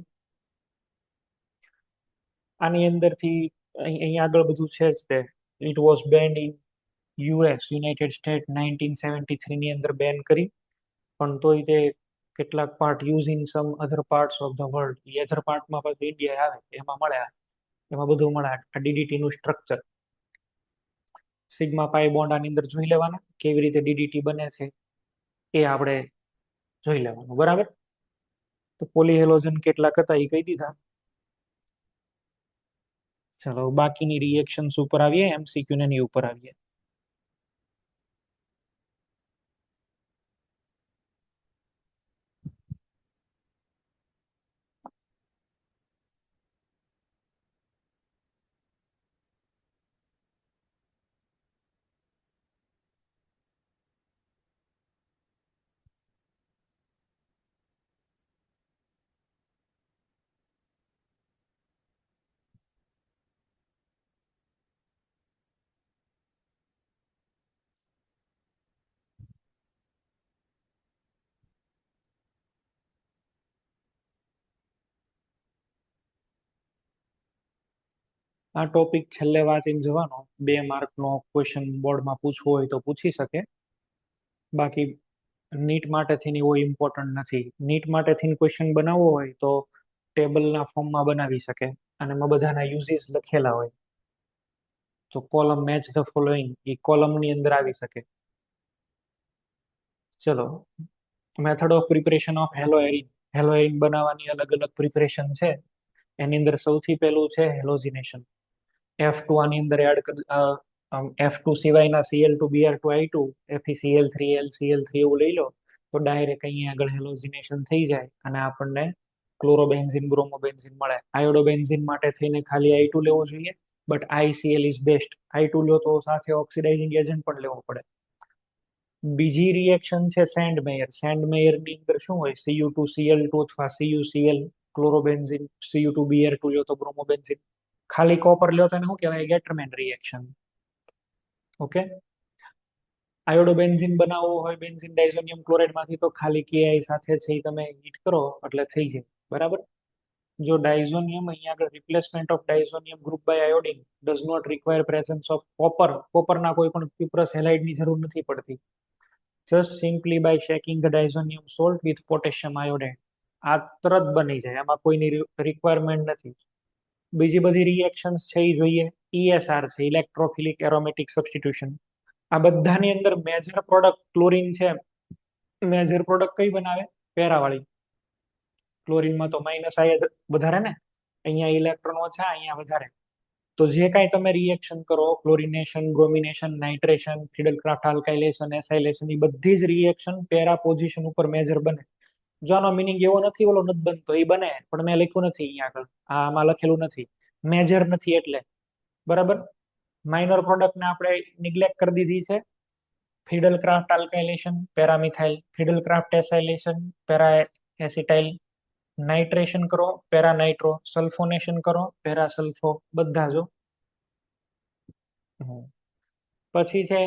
આની અંદરથી? અહીંયા આગળ બધું છે જ તે. It was banned in US, United State, 1973 ની અંદર બેન કરી, પણ તોય તે કેટલાક part use in some other parts of the world, એ અધર પાર્ટમાં પાછું ઇન્ડિયા આવે એમાં મળે, એમાં બધું મળે. આ ડીડીટી નું સ્ટ્રક્ચર, સિગ્મા પાઈ બોન્ડ આની અંદર જોઈ લેવાના, કેવી રીતે ડીડીટી બને છે એ આપણે જોઈ લેવાનું, બરાબર. તો પોલીહેલોજન કેટલાક હતા એ કહી દીધા. ચલો બાકીની રિએક્શન્સ ઉપર આવીએ, એમસીક્યુ ને એની ઉપર આવીએ. આ ટોપિક છેલ્લે વાંચીને જવાનો, 2 માર્કનો ક્વેશ્ચન બોર્ડમાં પૂછવો હોય તો પૂછી શકે. બાકી નીટ માટેથી એવો ઇમ્પોર્ટન્ટ નથી. નીટ માટેથી ક્વેશ્ચન બનાવવો હોય તો ટેબલના ફોર્મમાં બનાવી શકે, અને એમાં બધાના યુઝીસ લખેલા હોય. તો કોલમ મેચ ધ ફોલોઈંગ એ કોલમની અંદર આવી શકે. ચલો, મેથડ ઓફ પ્રિપરેશન ઓફ હેલોએરિન. હેલોએરિન બનાવવાની અલગ અલગ પ્રિપરેશન છે. એની અંદર સૌથી પહેલું છે હેલોજિનેશન. F2 આની અંદર એડ F2 સિવાયના Cl2 Br2 I2 FeCl3 LCl3 એવું લઈ લો તો ડાયરેક્ટ અહીંયા આગળ હેલોજિનેશન થઈ જાય અને આપણને ક્લોરોબેન્ઝીન બ્રોમોબેન્ઝીન મળે. આયોડોબેન્ઝીન માટે થઈને ખાલી I2 લેવો જોઈએ, but ICl is best. I2 લો તો સાથે ઓક્સિડાઇઝિંગ એજન્ટ પણ લેવો પડે. બીજી રિએક્શન છે સેન્ડમેયર. સેન્ડમેયરની અંદર શું હોય? Cu2Cl2 અથવા CuCl ક્લોરોબેન્ઝીન, Cu2Br2 લ્યો તો બ્રોમોબેન્ઝીન. ખાલી કોપર લ્યો તો એને શું કહેવાય? ગેટરમેન રિએક્શન. ઓકે. આયોડોબેન્ઝીન બનાવવો હોય બેન્ઝીન ડાયઝોનિયમ ક્લોરાઇડમાંથી તો ખાલી Ki સાથે છે એ તમે હીટ કરો એટલે થઈ જાય, બરાબર. જો ડાયઝોનિયમ અહીંયા આગળ replacement of diazonium group by iodine does not require presence of copper. કોપરના કોઈ પણ ક્યુપ્રસ હેલાઇડની જરૂર નથી પડતી. Just simply by shaking the diazonium salt with potassium iodide, આ તરત બની જાય, આમાં કોઈની રિક્વાયરમેન્ટ નથી. બીજી બધી રિએક્શન્સ છે એ જોઈએ. ESR છે, ઇલેક્ટ્રોફિલિક એરોમેટિક સબસ્ટિટ્યુશન. આ બધાની અંદર મેજર પ્રોડક્ટ ક્લોરીન છે. મેજર પ્રોડક્ટ કઈ બનાવે? પેરાવાળી. ક્લોરીનમાં તો માઇનસ આય વધારે ને, અહીંયા ઇલેક્ટ્રોન ઓછા, અહીંયા વધારે. તો જે કાંઈ તમે રિએક્શન કરો, chlorination, bromination, nitration, Friedel Crafts alkylation, acylation, એ બધી જ રિએક્શન પેરા પોઝિશન ઉપર મેજર બને. જો આનો મિનિંગ એવો નથી ઓલો નથી બનતો, એ બને પણ મેં લખ્યું નથી અહીંયા આગળ, આમાં લખેલું નથી, મેજર નથી એટલે, બરાબર. માઇનર પ્રોડક્ટને આપણે નિગ્લેક્ટ કરી દીધી છે. Friedel Crafts alkylation, para methyl, Friedel Crafts acylation, para acetyl, nitration કરો, પેરા નાઇટ્રો, સલ્ફોનેશન કરો, પેરા સલ્ફો, બધા જો. પછી છે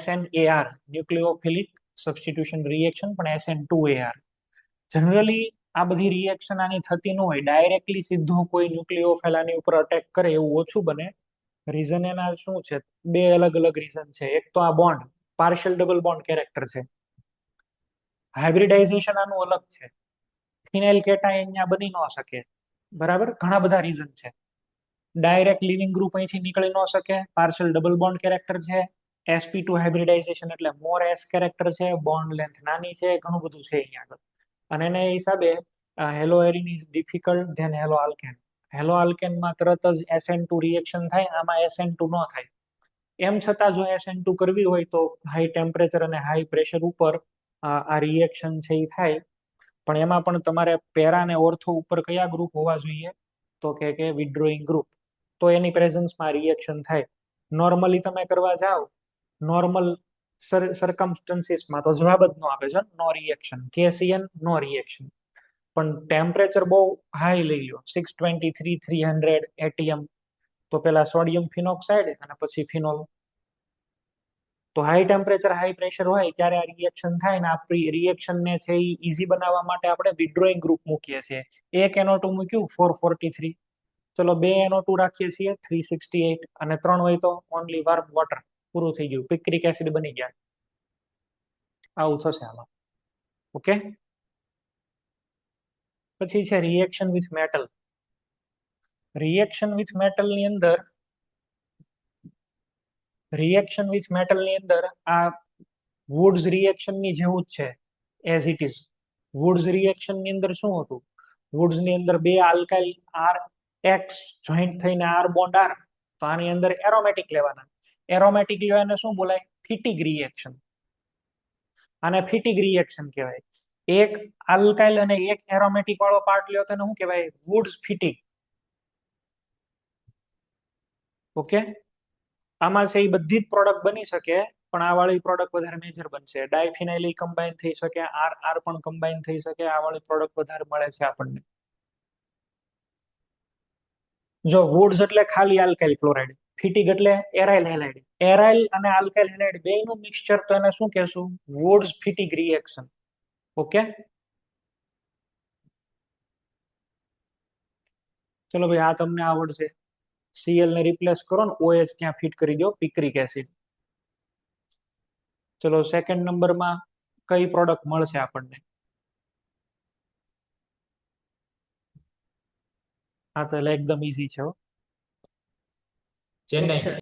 SNAR, ન્યુક્લિયોફિલિક સબસ્ટિટ્યુશન રિએક્શન, પણ SN2AR. જનરલી આ બધી રિએક્શન આની થતી ન હોય, ડાયરેક્ટલી સીધો કોઈ ન્યુક્લિયોફાઇલ આની ઉપર અટેક કરે એવું ઓછું બને. રીઝન એના શું છે? 2 અલગ અલગ રીઝન છે. એક તો આ bond, partial double bond character છે. હાઇબ્રિડાઇઝેશન આનું અલગ છે. ફિનાઇલ કેટાયન અહીંયા બની ન શકે, બરાબર. ઘણા બધા રીઝન છે. ડાયરેક્ટ લિવિંગ ગ્રુપ અહીંથી નીકળી ન શકે, પાર્શિયલ ડબલ બોન્ડ કેરેક્ટર છે. sp2 હાઇબ્રિડાઇઝેશન એટલે મોર એસ કેરેક્ટર છે, બોન્ડ લેન્થ નાની છે, ઘણું બધું છે અહીંયા આગળ. અને એને હિસાબે halo arene is difficult than halo alkane. Halo આલ્કેનમાં તરત જ SN2 રિએક્શન થાય, આમાં SN2 ન થાય. એમ છતાં જો SN2 કરવી હોય તો હાઈ ટેમ્પરેચર અને હાઈ પ્રેશર ઉપર આ રિએક્શન છે એ થાય. પણ એમાં પણ તમારે પેરા અને ઓર્થો ઉપર કયા ગ્રુપ હોવા જોઈએ? તો કે વિડ્રોઈંગ ગ્રુપ. તો એની પ્રેઝન્સમાં રિએક્શન થાય. નોર્મલી તમે કરવા જાઓ, નોર્મલ સરકમસ્ટન્સીસમાં તો જવાબ જ ન આપે છે, નો રિએક્શન, KCN નો રિએક્શન. પણ ટેમ્પરેચર બહુ હાઈ લઈ લો, 623 300 ATM, તો પેલા સોડિયમ ફિનોક્સાઇડ અને પછી ફિનોલ. તો હાઈ ટેમ્પરેચર હાઈ પ્રેશર હોય ત્યારે આ રિએક્શન થાય ને આ રિએક્શન ને છે એ ઈઝી બનાવવા માટે આપણે વિડ્રોઈંગ ગ્રુપ મૂકીએ છીએ. એક NO2 મૂક્યું 443, ચલો 2 NO2 રાખીએ છીએ 368, અને 3 હોય તો ઓનલી વાર્મ વોટર, પૂરું થઈ ગયું, પિક્રિક એસિડ બની ગયા. આવું થશે આમાં. ઓકે, પછી છે reaction with metal. Reaction with metal ની અંદર આ વુડ્સ રિએક્શન ની જેવું જ છે as it is. Woods reaction ની અંદર શું હતું? વુડ્સ ની અંદર બે આલ્કાઇલ RX જોઈન્ટ થઈને R બોન્ડ R, તો આની અંદર એરોમેટિક લેવાના. એરોમેટિક લેવાને શું બોલાય? ફિટિક રિએક્શન. આને ફિટિક રિએક્શન કહેવાય. એક આલ્કાઇલ અને એક એરોમેટિક વાળો પાર્ટ લ્યો તો એને શું કહેવાય? વુડ્સ ફિટિક. ઓકે, આમાં છે એ બધી જ પ્રોડક્ટ બની શકે, પણ આ વાળી પ્રોડક્ટ વધારે મેજર બનશે. ડાયફિનાઇલ કમ્બાઈન થઈ શકે, RR પણ કમ્બાઈન થઈ શકે, આ વાળી પ્રોડક્ટ વધારે મળે છે આપણને. જો વુડ્સ એટલે ખાલી આલ્કાઇલ ક્લોરાઇડ, ફિટિક એટલે એરાઇલ હેલાઇડ. એરાઇલ અને આલ્કાઇલ હેલાઇડ બેયનું મિક્સચર, તો એને શું કહેશું? Woods ફિટિક reaction. ઓકે, ચલો ભાઈ, આ તમને આવડશે. Cl ને રિપ્લેસ કરો ને OH ત્યાં ફિટ કરી દો, પિક્રિક એસિડ. ચલો સેકન્ડ નંબરમાં કઈ પ્રોડક્ટ મળશે આપણને? હા, તો એટલે એકદમ ઈઝી છે. ચેન્નઈ.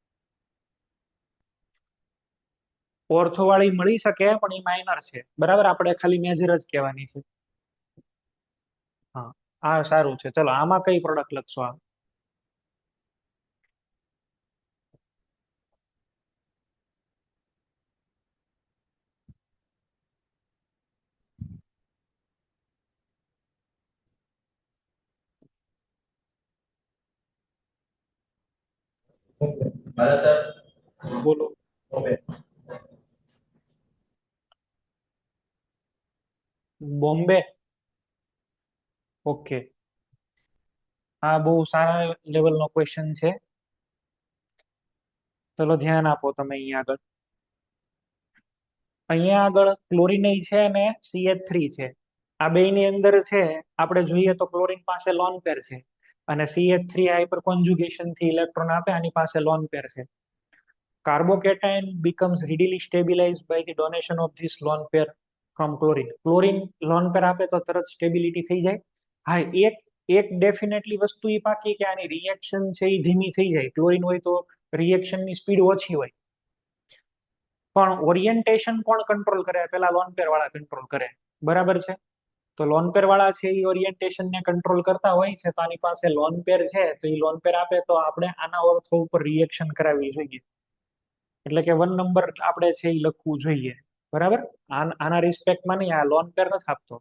ઓર્થો વાળી મળી શકે, પણ એ માઇનર છે. બરાબર, આપણે ખાલી મેજર જ કહેવાની છે. હા, આ સારું છે. ચલો આમાં કઈ પ્રોડક્ટ લખશો? આ બોલો. બોમ્બે. ઓકે, આ બહુ સારા લેવલનો ક્વેશ્ચન છે. ચલો ધ્યાન આપો તમે અહીંયા આગળ. અહીંયા આગળ ક્લોરીન છે અને CH3 છે. આ બેયની અંદર છે આપણે જોઈએ તો ક્લોરીન પાસે લોન પેર છે, અને CH3 હાઇપર કોન્જુગેશન થી ઇલેક્ટ્રોન આપે, આની પાસે લોન પેર છે. Carbocation becomes readily stabilized by the donation of this lone pair from chlorine. Chlorine lone pair આપે તો તરત સ્ટેબિલિટી થઈ જાય. હા, એક ડેફિનેટલી વસ્તુ એ પાકી કે આની રિએક્શન છે એ ધીમી થઈ જાય. ક્લોરીન હોય તો રિએક્શનની સ્પીડ ઓછી હોય, પણ ઓરિએન્ટેશન કોણ કંટ્રોલ કરે? પેલા લોન પેર વાળા કંટ્રોલ કરે. બરાબર છે, તો લોન પેર વાળા છે એ ઓરિએન્ટેશન ને કંટ્રોલ કરતા હોય છે. તો આની પાસે લોન પેર છે, તો એ લોન પેર આપે તો આપણે આના ઓર્થો ઉપર રિએક્શન કરાવવી જોઈએ. એટલે કે 1 નંબર આપણે છે એ લખવું જોઈએ. બરાબર, આના રિસ્પેક્ટમાં નહીં, આ લોન પેર નથી આપતો,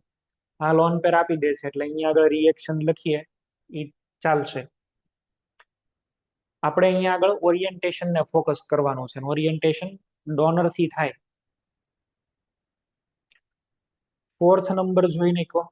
આ લોન પેર આપી દે છે, એટલે અહીંયા આગળ રિએક્શન લખીએ એ ચાલશે. આપણે અહીંયા આગળ ઓરિએન્ટેશન ને ફોકસ કરવાનું છે. ઓરિએન્ટેશન ડોનર થી થાય. 4th નંબર જોઈને કહો.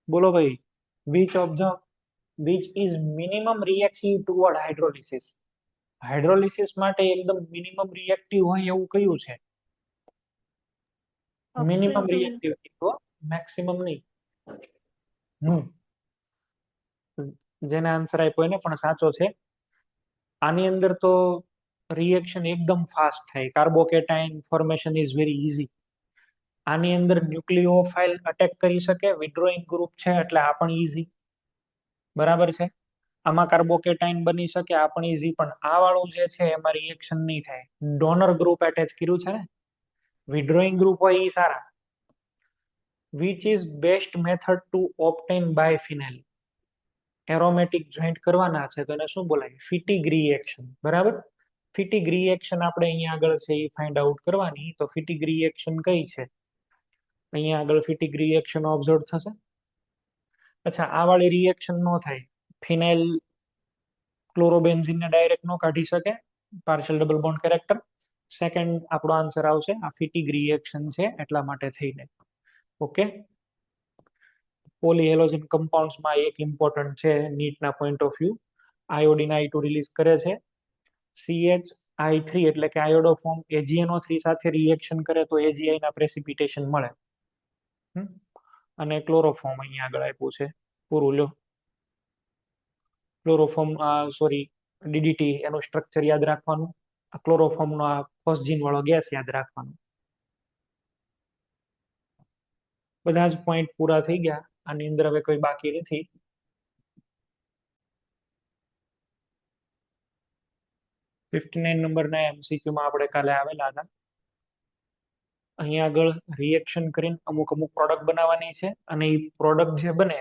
બોલો ભાઈ, which is minimum reactive toward hydrolysis. Hydrolysis માટે એકદમ મિનિમમ રિએક્ટિવ હોય એવું કયું છે? મિનિમમ રિએક્ટિવ કીધું, મેક્સિમમ નહીં. જેને આન્સર આપ્યો એને પણ સાચો છે. આની અંદર તો રિએક્શન એકદમ ફાસ્ટ થાય. કાર્બોકેટાઇન ફોર્મેશન ઇઝ વેરી ઈઝી. આની અંદર ન્યુક્લિયોફાઇલ અટેક કરી શકે, વિડ્રોઈંગ ગ્રુપ છે એટલે આ પણ ઈઝી. બરાબર છે, આમાં કાર્બોકેટાઇન બની શકે, આ પણ ઈઝી. પણ આ વાળું જે છે એમાં રિએક્શન નહીં થાય. ડોનર ગ્રુપ એટેચ કર્યું છે ને, વિડ્રોઈંગ ગ્રુપ હોય એ સારા. Which is best method to obtain biphenyl. Aromatic joint કરવાના છે તો એને શું બોલાય? Fittig reaction. બરાબર. ફિટિગ રિએક્શન આપણે અહીંયા આગળ છે એ ફાઇન્ડ આઉટ કરવાની. તો ફિટિગ રિએક્શન કઈ છે? અહીંયા આગળ ફિટિગ રિએક્શન ઓબ્ઝર્વ થશે. અચ્છા, આ વાળી રિએક્શન નો થાય. ફિનાઇલ ક્લોરોબેન્ઝીનને ડાયરેક્ટ નો કાઢી શકે, partial double bond character. Second આપણો આન્સર આવશે આ ફિટિગ રિએક્શન છે એટલા માટે થઈને. ઓકે. પોલીહેલોજન કમ્પાઉન્ડ્સમાં એક ઇમ્પોર્ટન્ટ છે નીટના point of view, iodine I2 release કરે છે. CH3 એટલે કે આયોડોફોર્મ AgNO3 સાથે રિએક્શન કરે તો AgI ના પ્રેસિપિટેશન મળે. અને ક્લોરોફોર્મ અહીંયા આગળ આપ્યું છે. પૂરું લ્યો. ક્લોરોફોર્મ સોરી DDT એનું સ્ટ્રક્ચર યાદ રાખવાનું. આ ક્લોરોફોર્મનો આ ફોસ્જીન વાળો ગેસ યાદ રાખવાનો. બધા જ પોઈન્ટ પૂરા થઈ ગયા. આની અંદર હવે કોઈ બાકી નથી. નંબરના MCQ માં આપણે કાલે આવેલા હતા. અહીંયા આગળ રિએક્શન કરીને અમુક પ્રોડક્ટ બનાવવાની છે અને એ પ્રોડક્ટ જે બને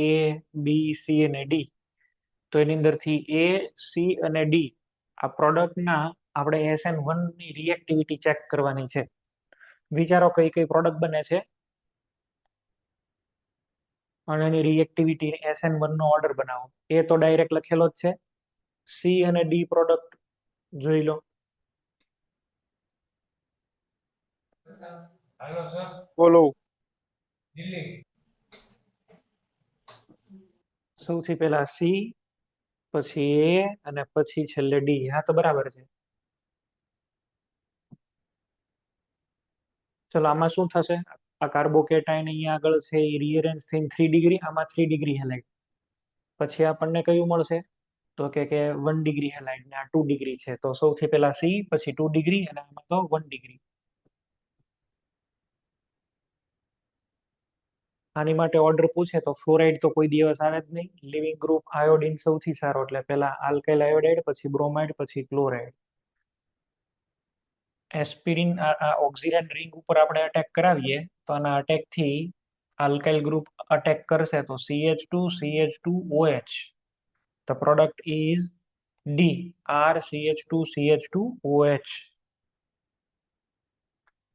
A, B, C અને D, તો એની અંદરથી A, C અને D આ પ્રોડક્ટના આપણે SN1 ની રિએક્ટિવિટી ચેક કરવાની છે. વિચારો કઈ કઈ પ્રોડક્ટ બને છે અને એની રિએક્ટિવિટી SN1 નો ઓર્ડર બનાવો. A તો ડાયરેક્ટ લખેલો જ છે. C અને D પ્રોડક્ટ જોઈ લો. Hello sir. બોલો. દિલ્હી. સૌથી પહેલા C, પછી A અને પછી છેલ્લે D. હા તો બરાબર છે. ચલો આમાં શું થશે? આ કાર્બોકેટાઇન અહીંયા આગળ છે એ રીઅરેન્જ થઈને 3 ડિગ્રી, આમાં 3 ડિગ્રી હેલાઇડ. પછી આપણને કયું મળશે? તો કે 1 ડિગ્રી હેલાઇડ ને આ 2 ડિગ્રી છે. તો સૌથી પહેલા C, પછી 2 ડિગ્રી અને આમાં તો 1 ડિગ્રી. આની માટે ઓર્ડર પૂછે તો ફ્લોરાઇડ તો કોઈ દિવસ આવે જ નહીં. લિવિંગ ગ્રુપ આયોડિન સૌથી સારો, એટલે પહેલા આલ્કાઇલ આયોડાઇડ, પછી બ્રોમાઇડ, પછી ક્લોરાઇડ. એસ્પિરિન ઓક્સિજન રિંગ ઉપર આપણે અટેક કરાવીએ તો આના અટેક થી આલ્કાઇલ ગ્રુપ અટેક કરશે તો CH2 CH2 OH. The product is D, RCH2 CH2 OH.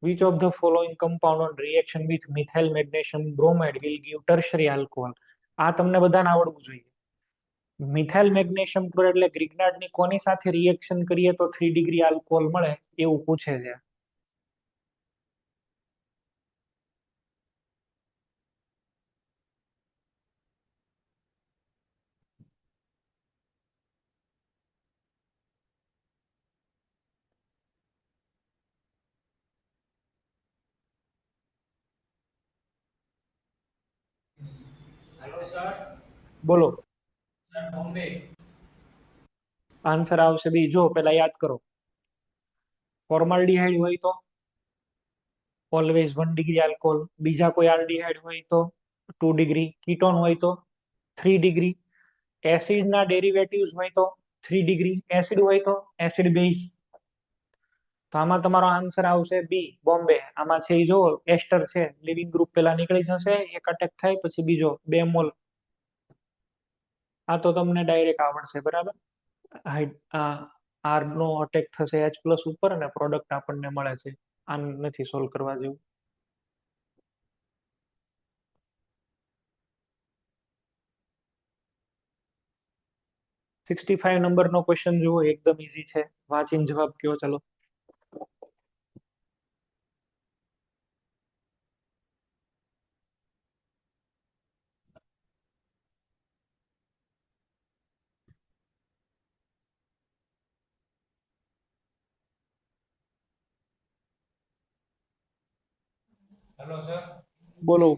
Which of the following compound on reaction with methyl magnesium bromide will give tertiary alcohol? આ તમને બધાને આવડવું જોઈએ. મિથાઇલ મેગ્નેશિયમ ક્લોરાઇડ એટલે ગ્રિગ્નાર્ડની કોની સાથે રિએક્શન કરીએ તો 3 ડિગ્રી આલ્કોહોલ મળે એવું પૂછે છે. Hello sir. બોલો. સર બોમ્બે. આન્સર આવશે બી. જો પેલા યાદ કરો. ફોર્માલ્ડિહાઇડ હોય તો ઓલવેઝ 1 ડિગ્રી આલ્કોહોલ. બીજા કોઈ આલ્ડિહાઇડ હોય તો 2 ડિગ્રી. કીટોન હોય તો 3 ડિગ્રી. એસિડના ડેરિવેટિવ્સ હોય તો 3 ડિગ્રી. એસિડ હોય તો એસિડ બેઝ. તો આમાં તમારો આન્સર આવશે બી, બોમ્બે. આમાં છે જો એસ્ટર છે, લિવિંગ ગ્રુપ પેલા નીકળી જશે, એક અટેક થાય પછી બીજો 2 મોલ. આ તો તમને ડાયરેક્ટ આવડશે. બરાબર. આર નો અટેક થશે H+ ઉપર અને પ્રોડક્ટ આપણને મળે છે. આ નથી સોલ્વ કરવા જેવું. નંબરનો ક્વેશ્ચન જુઓ, એકદમ ઈઝી છે. વાંચીને જવાબ કયો. ચલો. Hello sir. બોલો.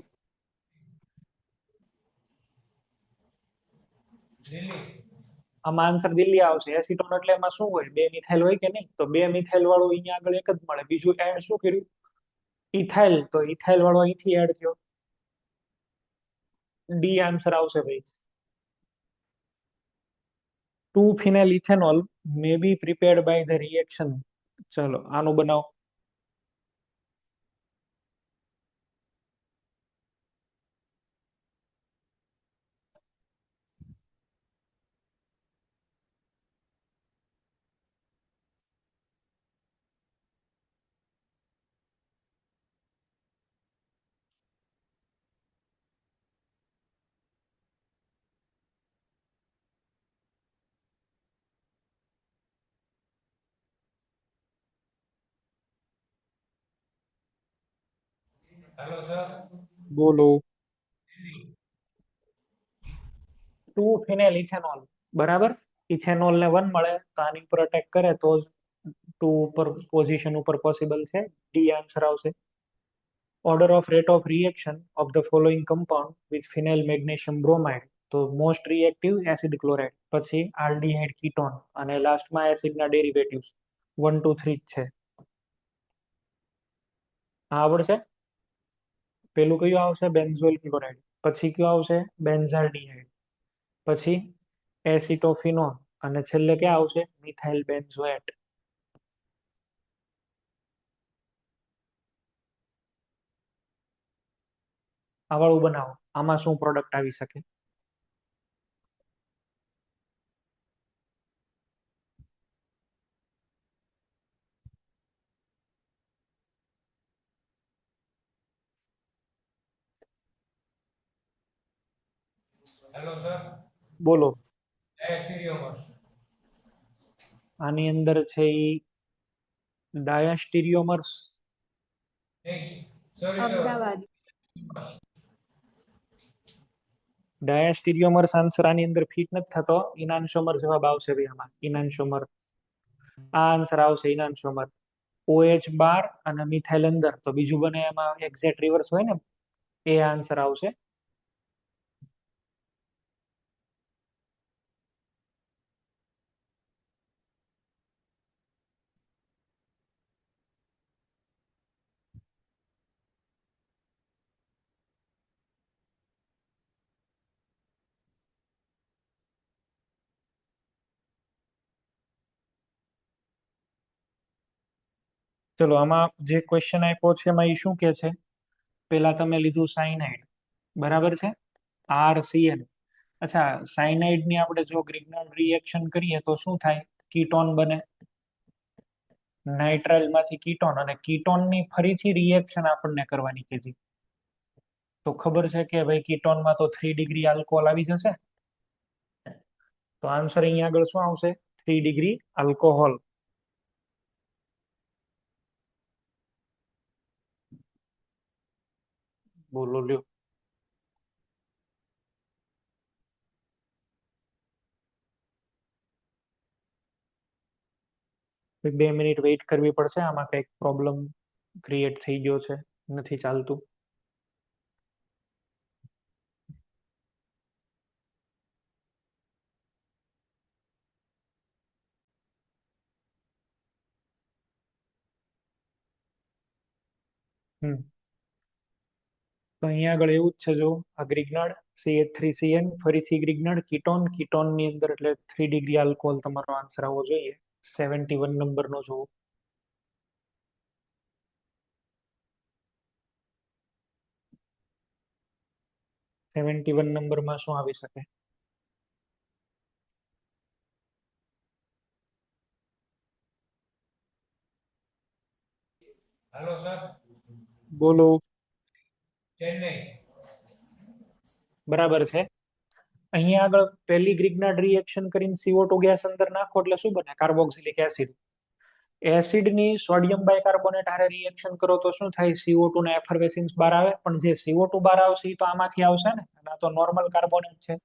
દિલ્હી. આમાં આન્સર દિલ્હી આવશે. એસિટોન એટલે એમાં શું હોય? 2 મિથાઇલ હોય કે નહીં? તો 2 મિથાઇલ વાળું અહીંયા આગળ એક જ મળે. બીજું એડ શું કર્યું? ઇથાઇલ. તો ઇથાઇલ વાળો અહીંથી એડ થયો. ડી આન્સર આવશે ભાઈ. 2-phenyl ethanol may be prepared by the reaction. ચલો આનું બનાવો. હેલો સર બોલો. 2 ફિનાઇલ ઇથેનોલ, બરાબર. ઇથેનોલ ને 1 મળે તો આની ઉપર અટેક કરે તો જ 2 ઉપર પોઝિશન ઉપર પોસિબલ છે. ડી આન્સર આવશે. Order off rate of reaction of the following compound with phenyl magnesium bromide, તો મોસ્ટ રિએક્ટિવ એસિડ ક્લોરાઇડ, પછી આલ્ડીહાઇડ કીટોન, અને લાસ્ટમાં એસિડના ડેરિવેટિવ્સ 1 2 3 જ છે. આ આવડશે. પેલું કયું આવશે? Benzoyl chloride. પછી કયું આવશે? બેન્ઝાલ્ડીહાઇડ. પછી એસિટોફિનોન, અને છેલ્લે ક્યાં આવશે? Methyl benzoate. આ વાળું બનાવો. આમાં શું પ્રોડક્ટ આવી શકે? હેલો સર બોલો. ડાયસ્ટેરિયોમર્સ આની અંદર છે ઈ diastereomers. Sorry sir Ahmedabad. Diastereomers answer આની અંદર ફિટ નથી થતો. ઇનાન્શોમર જવાબ આવશે ભાઈ આમાં. ઇનાન્શોમર આ આન્સર આવશે. ઇનાન્શોમર. OH બાર અને મિથાઇલ અંદર, તો બીજું બને એમાં એક્ઝેક્ટ રિવર્સ હોય ને, એ આન્સર આવશે. ચલો, આમાં જે ક્વેશ્ચન આપ્યો છે એમાં એ શું કે છે? પેલા તમે લીધું સાયનાઇડ, બરાબર છે. RCN. અચ્છા, સાયનાઇડ ની આપણે જો ગ્રિગ્નાર્ડ રિએક્શન કરીએ તો શું થાય? કીટોન બને. નાઇટ્રાઇલ માંથી કીટોન, અને કીટોન ની ફરીથી રિએક્શન આપણને કરવાની કીધી. તો ખબર છે કે ભાઈ કીટોનમાં તો 3 ડિગ્રી આલ્કોહોલ આવી જશે. તો આન્સર અહીંયા આગળ શું આવશે? 3 ડિગ્રી આલ્કોહોલ. બોલો લ્યો. 2 મિનિટ વેઇટ કરવી પડશે. આમાં કંઈક પ્રોબ્લેમ ક્રિએટ થઈ ગયો છે, નથી ચાલતું. તો અહીંયા આગળ એવું જ છે. જો આ ગ્રિગ્નાર્ડ CH3CN, ફરીથી ગ્રિગ્નાર્ડ કીટોન, કીટોન ની અંદર એટલે 3 ડિગ્રી આલ્કોહોલ તમારો આન્સર આવવો જોઈએ. 71 નંબરનો જોવો. 71 નંબરમાં શું આવી શકે? હેલો સર બોલો. ચેન્નઈ બરાબર છે. અહીંયા આગળ પહેલી ગ્રિગ્નાર્ડ રિએક્શન કરીને CO2 ગેસ અંદર નાખો એટલે શું બને? Carboxylic acid. એસિડની સોડિયમ બાયકાર્બોનેટ હારે રિએક્શન કરો તો શું થાય? CO2 ને એફર્વેસન્સ બહાર આવે. પણ જે CO2 બહાર આવશે એ તો આમાંથી આવશે ને, અને આ તો નોર્મલ કાર્બોનેટ છે.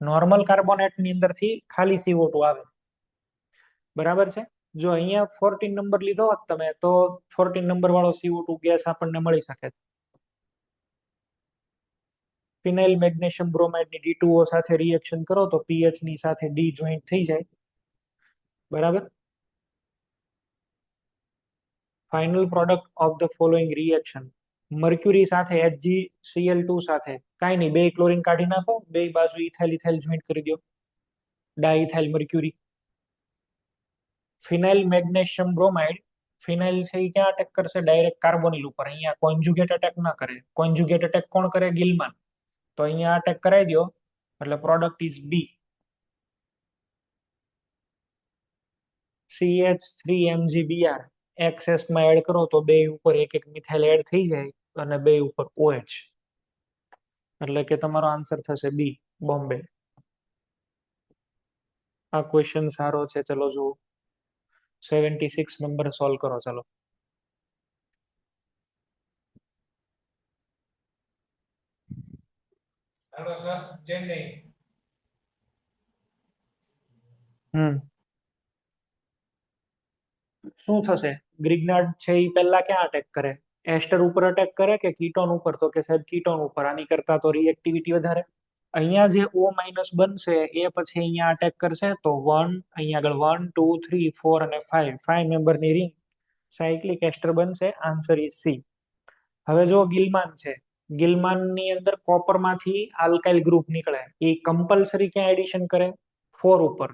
નોર્મલ કાર્બોનેટ ની અંદરથી ખાલી CO2 આવે. બરાબર છે. જો અહીંયા 14 નંબર લીધો હોત તમે, તો 14 નંબર વાળો CO2 ગેસ આપણને મળી શકે. ફિનાઇલ મેગ્નેશિયમ બ્રોમાઇડ ની D2O સાથે રિએક્શન કરો તો PH ની સાથે D જોઈન્ટ થઈ જાય. બરાબર. Final product of the following reaction. Mercury સાથે HgCl2 સાથે કાંઈ નહીં, 2 ક્લોરીન કાઢી નાખો, 2 બાજુ ઇથાઇલ ઇથાઇલ જોઈન્ટ કરી દો. ડાઇથાઇલ મર્ક્યુરી. ફિનાઇલ મેગ્નેશિયમ બ્રોમાઇડ. ફિનાઇલ છે એ ક્યાં અટેક કરશે? ડાયરેક્ટ કાર્બોનિલ ઉપર. અહીંયા કોન્જ્યુગેટ અટેક ના કરે. કોન્જ્યુગેટ અટેક કોણ કરે? ગિલમાન. તો અહીંયા અટેક કરાવી દો એટલે product is B. CH3MgBr access માં એડ કરો તો 2 ઉપર એક એક મિથાઇલ એડ થઈ જાય, અને 2 ઉપર OH, એટલે કે તમારો આન્સર થશે B, બોમ્બે. આ ક્વેશ્ચન સારો છે. ચલો જુઓ. 76 નંબર સોલ્વ કરો. ચલો. હેલો સર ચેન્નઈ હમ શું થશે? ગ્રિગ્નાર્ડ છે એ પહેલા ક્યાં અટેક કરે? એસ્ટર ઉપર અટેક કરે કે કીટોન ઉપર? તો કે સાહેબ કીટોન ઉપર. આની કરતા તો રિએક્ટિવિટી વધારે. અહીંયા જે O માઇનસ બનશે એ પછી અહીંયા અટેક કરશે તો અહીંયા આગળ 1 2 3 4 અને 5 મેમ્બરની રિંગ સાયક્લિક એસ્ટર બનશે. Answer is C. હવે જો ગિલમાન છે, ગિલમાનની અંદર કોપરમાંથી આલ્કાઇલ ગ્રુપ નીકળે, એ કમ્પલસરી ક્યાં એડિશન કરે? 4 ઉપર.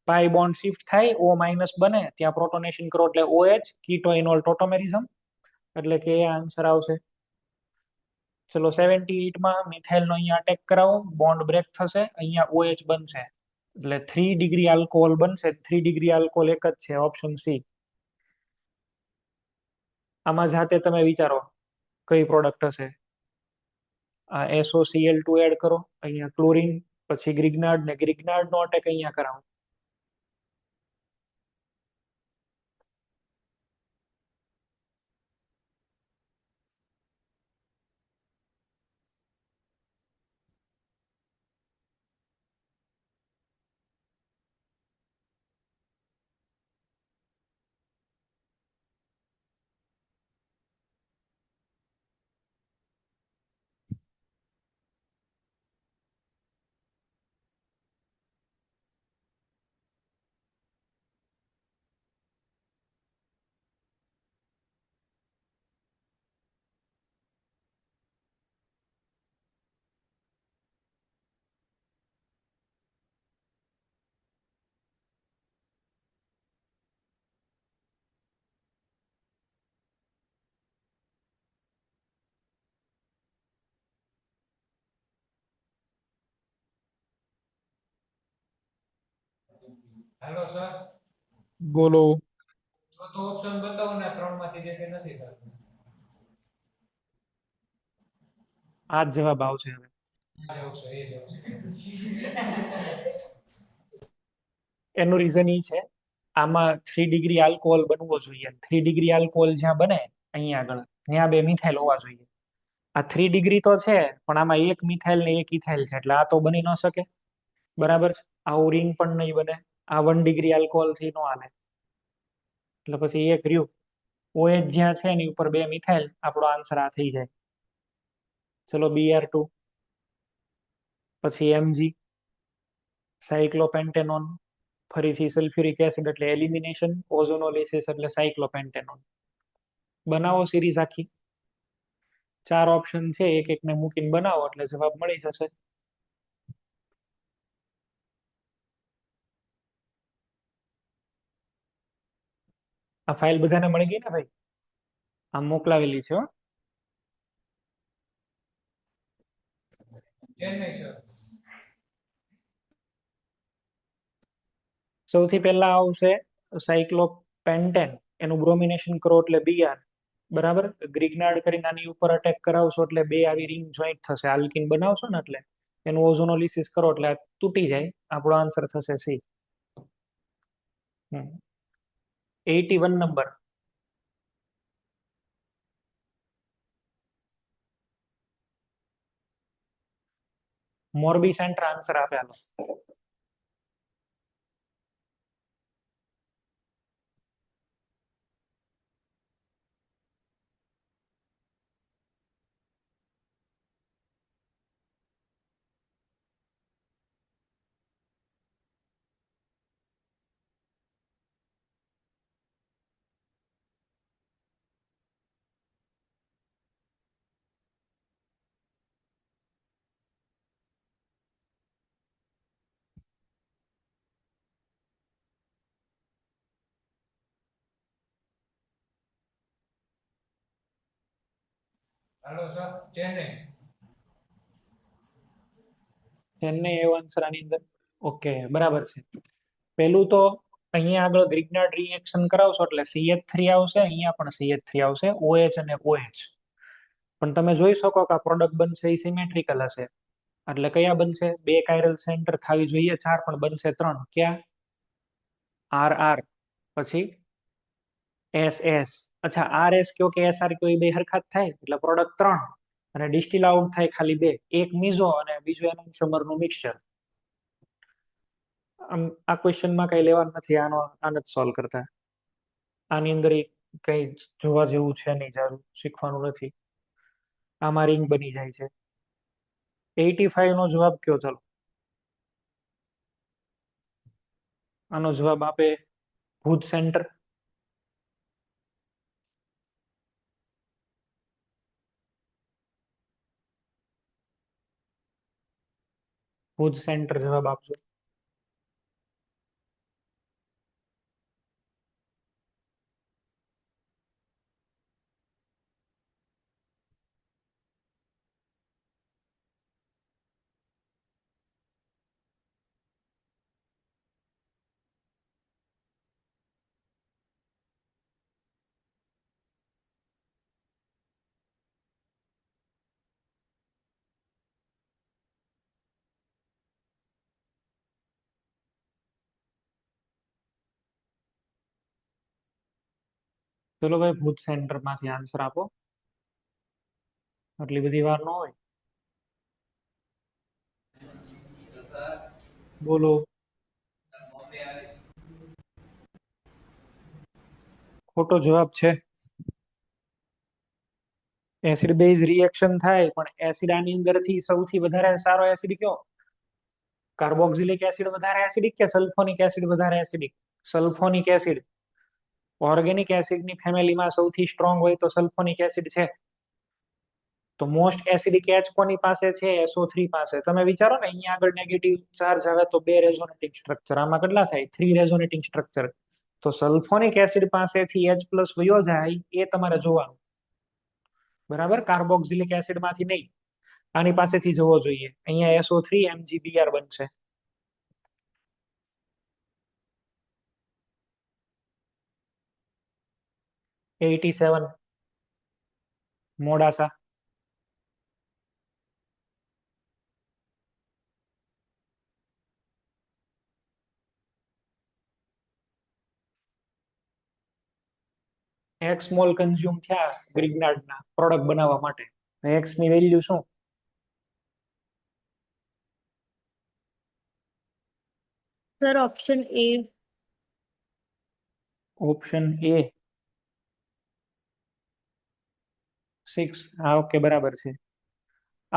પાઈ બોન્ડ શિફ્ટ થાય, O માઇનસ બને, ત્યાં પ્રોટોનેશન કરો એટલે OH, કીટોઇનોલ ટોટોમેરિઝમ, એટલે કે આન્સર આવશે. ચલો 78 માં મિથાઇલનો અહીંયા અટેક કરાવો, બોન્ડ બ્રેક થશે, અહીંયા OH બનશે, એટલે 3 ડિગ્રી આલ્કોહોલ બનશે. 3 ડિગ્રી આલ્કોહોલ એક જ છે, ઓપ્શન સી. આમાં જાતે તમે વિચારો કઈ પ્રોડક્ટ હશે. આ SOCl2 એડ કરો, અહીંયા ક્લોરીન, પછી ગ્રિગ્નાર્ડ, ને ગ્રિગ્નાર્ડનો અટેક અહીંયા કરાવો. હેલો સર બોલો. ચોથો ઓપ્શન બતાવો ને, ત્રણમાંથી જે કે નથી થતું. આ જ જવાબ આવશે હવે. આ જ આવશે, એ જ આવશે. એનું રીઝન એ છે, આમાં 3 ડિગ્રી આલ્કોહોલ બનવો જોઈએ. 3 ડિગ્રી આલ્કોહોલ જ્યાં બને અહીંયા આગળ, ત્યાં 2 મિથાઇલ હોવા જોઈએ. આ 3 ડિગ્રી તો છે, પણ આમાં એક મિથાઇલ ને એક ઇથાઇલ છે, એટલે આ તો બની ન શકે. બરાબર છે? આવું રિંગ પણ નહીં બને. આ 1 ડિગ્રી આલ્કોહોલ થી નો હાલે, એટલે પછી એક રહ્યું. OH જ્યાં છે એની ઉપર 2 મિથાઇલ, આપણો આન્સર આ થઈ જાય. ચલો Br2, પછી Mg, સાયક્લોપેન્ટેનોન, ફરીથી સલ્ફ્યુરિક એસિડ એટલે એલિમિનેશન, ઓઝોનોલિસિસ એટલે સાયક્લોપેન્ટેનોન. બનાવો સિરીઝ આખી. 4 ઓપ્શન છે, એક એકને મૂકીને બનાવો એટલે જવાબ મળી જશે. આ ફાઇલ બધાને મળી ગઈ ને ભાઈ? આમ મોકલાવેલી છે હો. ચેન્નઈ સર સૌથી પહેલા આવશે સાયક્લોપેન્ટેન, એનું બ્રોમિનેશન કરો એટલે Br. બરાબર? ગ્રિગ્નાર્ડ કરીને આની ઉપર અટેક કરાવશો એટલે 2 આવી રિંગ જોઈન્ટ થશે. આલ્કિન બનાવશો ને એટલે એનું ઓઝોનોલિસિસ કરો એટલે આ તૂટી જાય. આપણો આન્સર થશે C. 81 number. Morbi centre answer આપેલો. હેલો સર ચેન્નઈ ચેન્નઈ એવો આન્સર આની અંદર. ઓકે, બરાબર છે. પેલું તો અહીંયા આગળ ગ્રિગ્નાર્ડ રિએક્શન કરાવશો એટલે CH3 આવશે, અહીંયા પણ CH3 આવશે, OH અને OH. પણ તમે જોઈ શકો કે આ પ્રોડક્ટ બનશે એ સિમેટ્રિકલ હશે. એટલે કયા બનશે? 2 કાયરલ સેન્ટર થવી જોઈએ 4, પણ બનશે 3. ક્યાં? RR, પછી SS. અચ્છા, RS કયો કે SR કયો, એ બે હરખા જ થાય, એટલે પ્રોડક્ટ 3. અને ડિસ્ટિલ આઉટ થાય ખાલી બે, એક મીઝો અને બીજું એનાન્સોમરનું મિક્સચર. આ ક્વેશ્ચનમાં કઈ લેવાનું નથી, આને જ સોલ્વ કરતા. આની અંદર કઈ જોવા જેવું છે નહીં, જારું શીખવાનું નથી. આમાં રિંગ બની જાય છે. 85 નો જવાબ કયો? ચલો, આનો જવાબ આપે ભુજ સેન્ટર. ભુજ સેન્ટર જવાબ આપજો. ચલો ભાઈ, ભુજ સેન્ટર માંથી આન્સર આપો. આટલી બધી વાર ન હોય. બોલો. ખોટો જવાબ છે. એસિડ બેઝ રિએક્શન થાય, પણ એસિડ આની અંદરથી સૌથી વધારે સારો એસિડ કયો? કાર્બોક્સિલિક એસિડ વધારે એસિડિક કે સલ્ફોનિક એસિડ વધારે એસિડિક? Sulphonic acid. ઓર્ગેનિક એસિડની ફેમિલીમાં સૌથી સ્ટ્રોંગ હોય તો સલ્ફોનિક એસિડ છે. તો મોસ્ટ એસિડિક H કોની પાસે છે? SO3 પાસે. તમે વિચારો ને, અહીંયા આગળ નેગેટિવ ચાર્જ આવે તો 2 રેઝોનેટિંગ સ્ટ્રક્ચર, આમાં કેટલા થાય? 3 રેઝોનેટિંગ સ્ટ્રક્ચર. તો સલ્ફોનિક એસિડ પાસેથી H+ વયો જાય એ તમારે જોવાનું. બરાબર, કાર્બોક્સિલિક એસિડ માંથી નહીં, આની પાસેથી જવો જોઈએ. અહીંયા SO3 MgBr બનશે. $87 મોડાસા. X મોલ કન્ઝ્યુમ થયા ગ્રિગ્નાર્ડના પ્રોડક્ટ બનાવવા માટે. X ની વેલ્યુ શું? Sir option A. Option A 6. હા, ઓકે, બરાબર છે.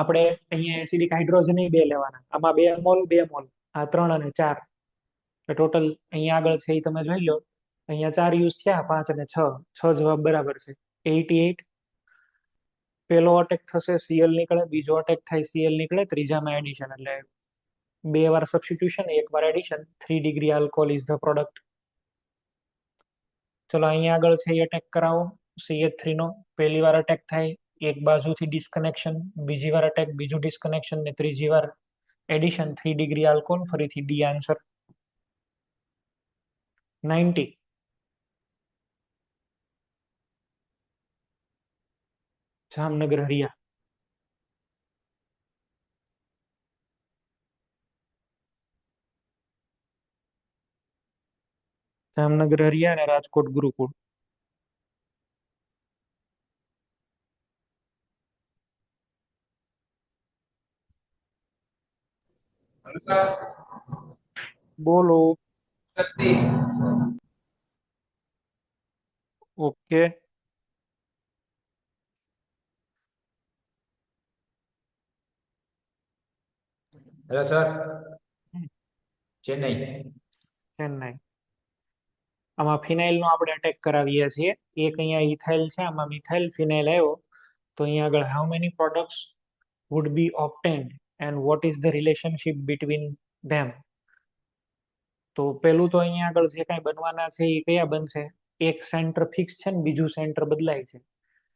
આપણે અહીંયા એસિડિક હાઇડ્રોજન 2 લેવાના. આમાં 2 મોલ 2 મોલ, આ 3 અને 4. ટોટલ અહીંયા આગળ છે એ તમે જોઈ લો. અહીંયા 4 યુઝ થયા, 5 અને 6. 6 જવાબ બરાબર છે. 88. પેલો અટેક થશે, Cl નીકળે. બીજો અટેક થાય, Cl નીકળે. ત્રીજામાં એડિશન, એટલે 2 વાર સબસ્ટિટ્યુશન, 1 વાર addition. 3 degree alcohol is the product. ચલો, અહીંયા આગળ છે એ અટેક કરાવો CH3 નો. પહેલી વાર અટેક થાય, એક બાજુથી ડિસ્કનેક્શન. બીજી વાર અટેક, બીજું ડિસ્કનેક્શન, ને ત્રીજી વાર એડિશન. 3 degree alcohol. ફરીથી ડી આન્સર. 90. જામનગર હરિયા. જામનગર હરિયા અને રાજકોટ ગુરુકુળ. બોલો. Okay. Hello sir, Chennai. Chennai. આમાં ફિનાઇલ નો આપણે અટેક કરાવીએ છીએ. એક અહીંયા ઇથાઇલ છે, આમાં મિથાઇલ. ફિનાઇલ આવ્યો તો અહીંયા આગળ how many products would be obtained and what is the relationship between them? તો પેલું તો અહીંયા આગળ જે કાંઈ બનવાના છે એ કયા બનશે? એક સેન્ટર ફિક્સ છે ને બીજું સેન્ટર બદલાય છે.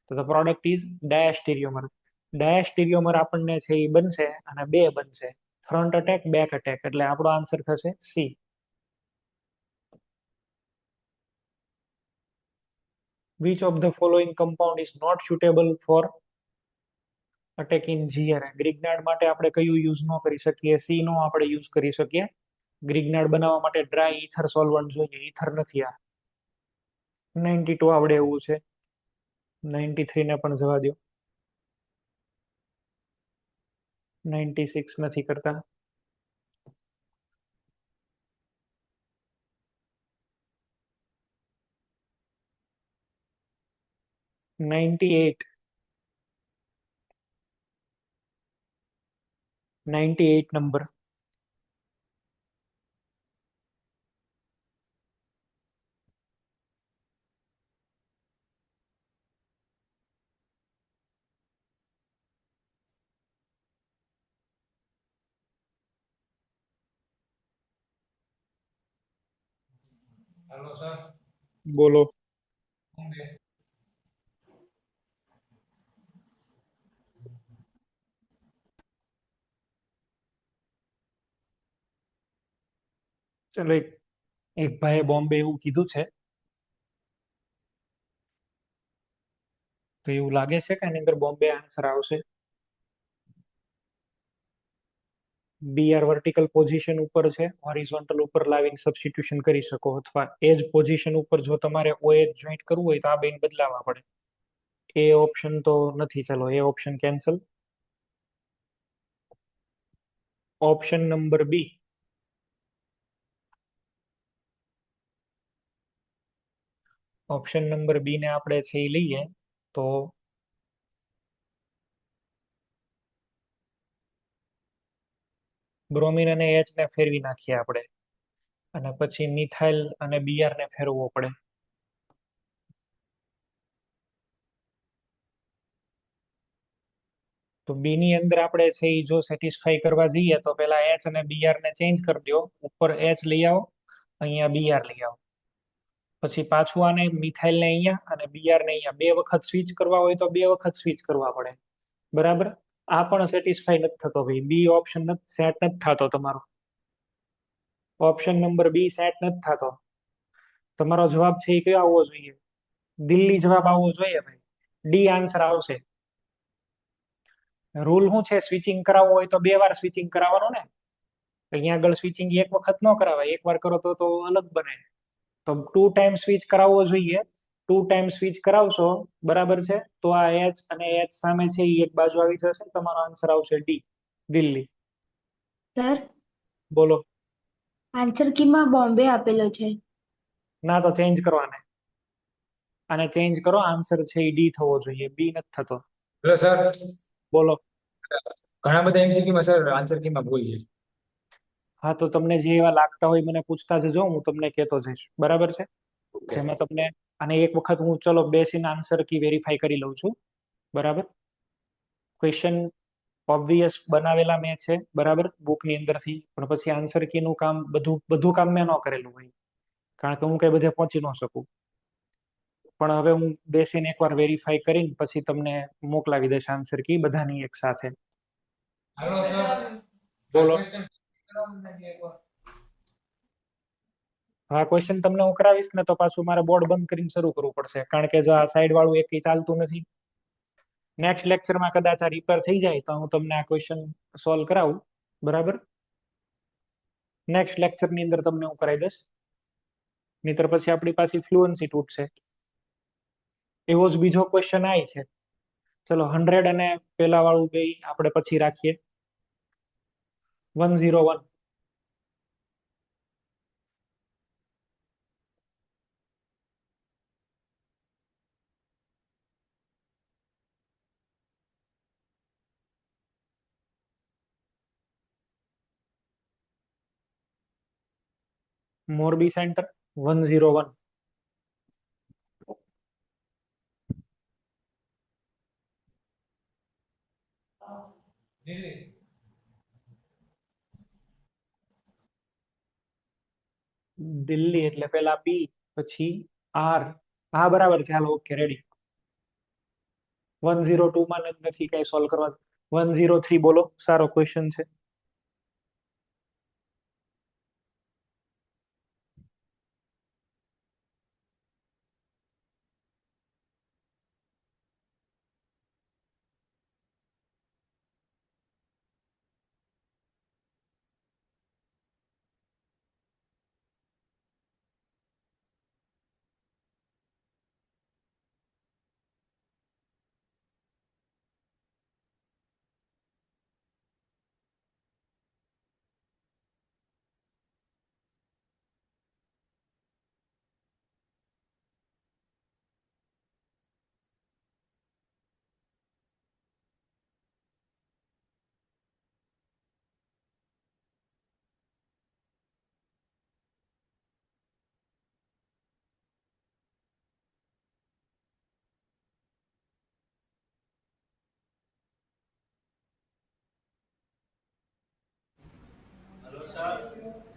તો ધ પ્રોડક્ટ ઇઝ ડાયાસ્ટીરિયોમર. ડાયાસ્ટીરિયોમર આપણને છે એ બનશે અને 2 બનશે. Front attack, back attack. એટલે આપણો આન્સર થશે C. Which of the following compound is not suitable for attack in GR? ગ્રિગ્નાર્ડ માટે આપણે કયું યુઝ ન કરી શકીએ? સી નો આપણે યુઝ કરી શકીએ. ગ્રિગ્નાર્ડ બનાવવા માટે ડ્રાય ઈથર સોલ્વન્ટ જોઈએ. ઈથર નથી આ. 92 આવડે એવું છે. 93 ને પણ જવા દો. 96 નથી કરતા. $98. 98 નંબર. હેલો સર બોલો. બોમ્બે ચલો, એક ભાઈએ બોમ્બે એવું કીધું છે, તો એવું લાગે છે કે આની અંદર બોમ્બે આન્સર આવશે. BR વર્ટિકલ પોઝિશન ઉપર છે, હોરિઝોન્ટલ ઉપર લાવીને સબસ્ટિટ્યુશન કરી શકો, અથવા એ જ પોઝિશન ઉપર જો તમારે OH જોઈન્ટ કરવું હોય તો આ બેન બદલાવા પડે. એ ઓપ્શન તો નથી, ચલો એ option cancel. Option number B. Option number B ને આપણે છે એ લઈએ તો બ્રોમિન અને H ને ફેરવી નાખીએ આપણે, અને પછી મિથાઇલ અને BR ને ફેરવવો પડે. તો બી ની અંદર આપણે છે એ જો સેટિસ્ફાઈ કરવા જઈએ તો પેલા H અને BR ને ચેન્જ કરી દો, ઉપર H લઈ આવો, અહીંયા BR લઈ આવો, પછી પાછું આને મિથાઇલ ને અહીંયા અને BR ને અહીંયા બે વખત સ્વિચ કરવા હોય તો બે વખત સ્વિચ કરવા પડે. બરાબર. આ પણ સેટિસ્ફાઈ નથી થતો ભાઈ, બી ઓપ્શન સેટ નથી થતો તમારો. ઓપ્શન નંબર બી સેટ નથી થતો. તમારો જવાબ છે એ કયો આવવો જોઈએ? દિલ્હી જવાબ આવવો જોઈએ ભાઈ. ડી આન્સર આવશે. રૂલ શું છે? સ્વિચિંગ કરાવવું હોય તો બે વાર સ્વિચિંગ કરાવવાનું ને. અહીંયા આગળ સ્વિચિંગ એક વખત ન કરાવાય, એક વાર કરો તો અલગ બને. તો 2 ટાઈમ સ્વિચ કરાવવો જોઈએ. 2 ટાઈમ સ્વિચ કરાવશો, બરાબર છે, તો આ H અને H સામે છે એ એક બાજુ આવી જશે, તમારો આન્સર આવશે ડી, દિલ્હી. સર બોલો. આન્સર કીમાં બોમ્બે આપેલો છે. ના, તો ચેન્જ કરવાને. આને ચેન્જ કરો, આન્સર છે એ ડી થવો જોઈએ, બી નથી થતો. હેલો સર, બોલો. ઘણા બધા MCQ માં સર આન્સર કીમાં ભૂલ છે. હા, તો તમને જે એવા લાગતા હોય મને પૂછતા જજો, હું તમને કહેતો જઈશ, બરાબર છે. ઓકે જેમાં સર. તમને અને એક વખત હું ચલો બેસીને આન્સર કી વેરીફાઈ કરી લઉં છું, બરાબર. ક્વેશ્ચન ઓબ્વિયસ બનાવેલા મેં છે, બરાબર, બુકની અંદરથી, પણ પછી આન્સર કીનું કામ બધું બધું કામ મેં ન કરેલું હોય, કારણ કે હું કઈ બધે પહોંચી ન શકું. પણ હવે હું બેસીને એકવાર વેરીફાઈ કરીને પછી તમને મોકલાવી દઈશ આન્સર કી બધાની એક સાથે. હેલો સર બોલો. ક્વેશ્ચન કરાવવાનું નથી એકવાર હા, ક્વેશ્ચન તમને હું કરાવીશ ને તો પાછું મારે બોર્ડ બંધ કરીને શરૂ કરવું પડશે, કારણ કે જો આ સાઈડ વાળું એક ચાલતું નથી. નેક્સ્ટ લેક્ચરમાં કદાચ આ રિપેર થઈ જાય તો હું તમને આ ક્વેશ્ચન સોલ્વ કરાવું, બરાબર. નેક્સ્ટ લેક્ચરની અંદર તમને હું કરાવી દઈશ, નહીતર પછી આપણી પાછી ફ્લુઅન્સી તૂટશે. એવો જ બીજો ક્વેશ્ચન આય છે. ચલો 100 અને પેલા વાળું બે આપણે પછી રાખીએ. 101. મોરબી સેન્ટર 101. દિલ્હી દિલ્હી એટલે પેલા પી પછી આર. હા, બરાબર છે, હાલો, ઓકે, રેડી. 102 માં નથી કઈ સોલ્વ કરવા. 103 બોલો, સારો ક્વેશ્ચન છે.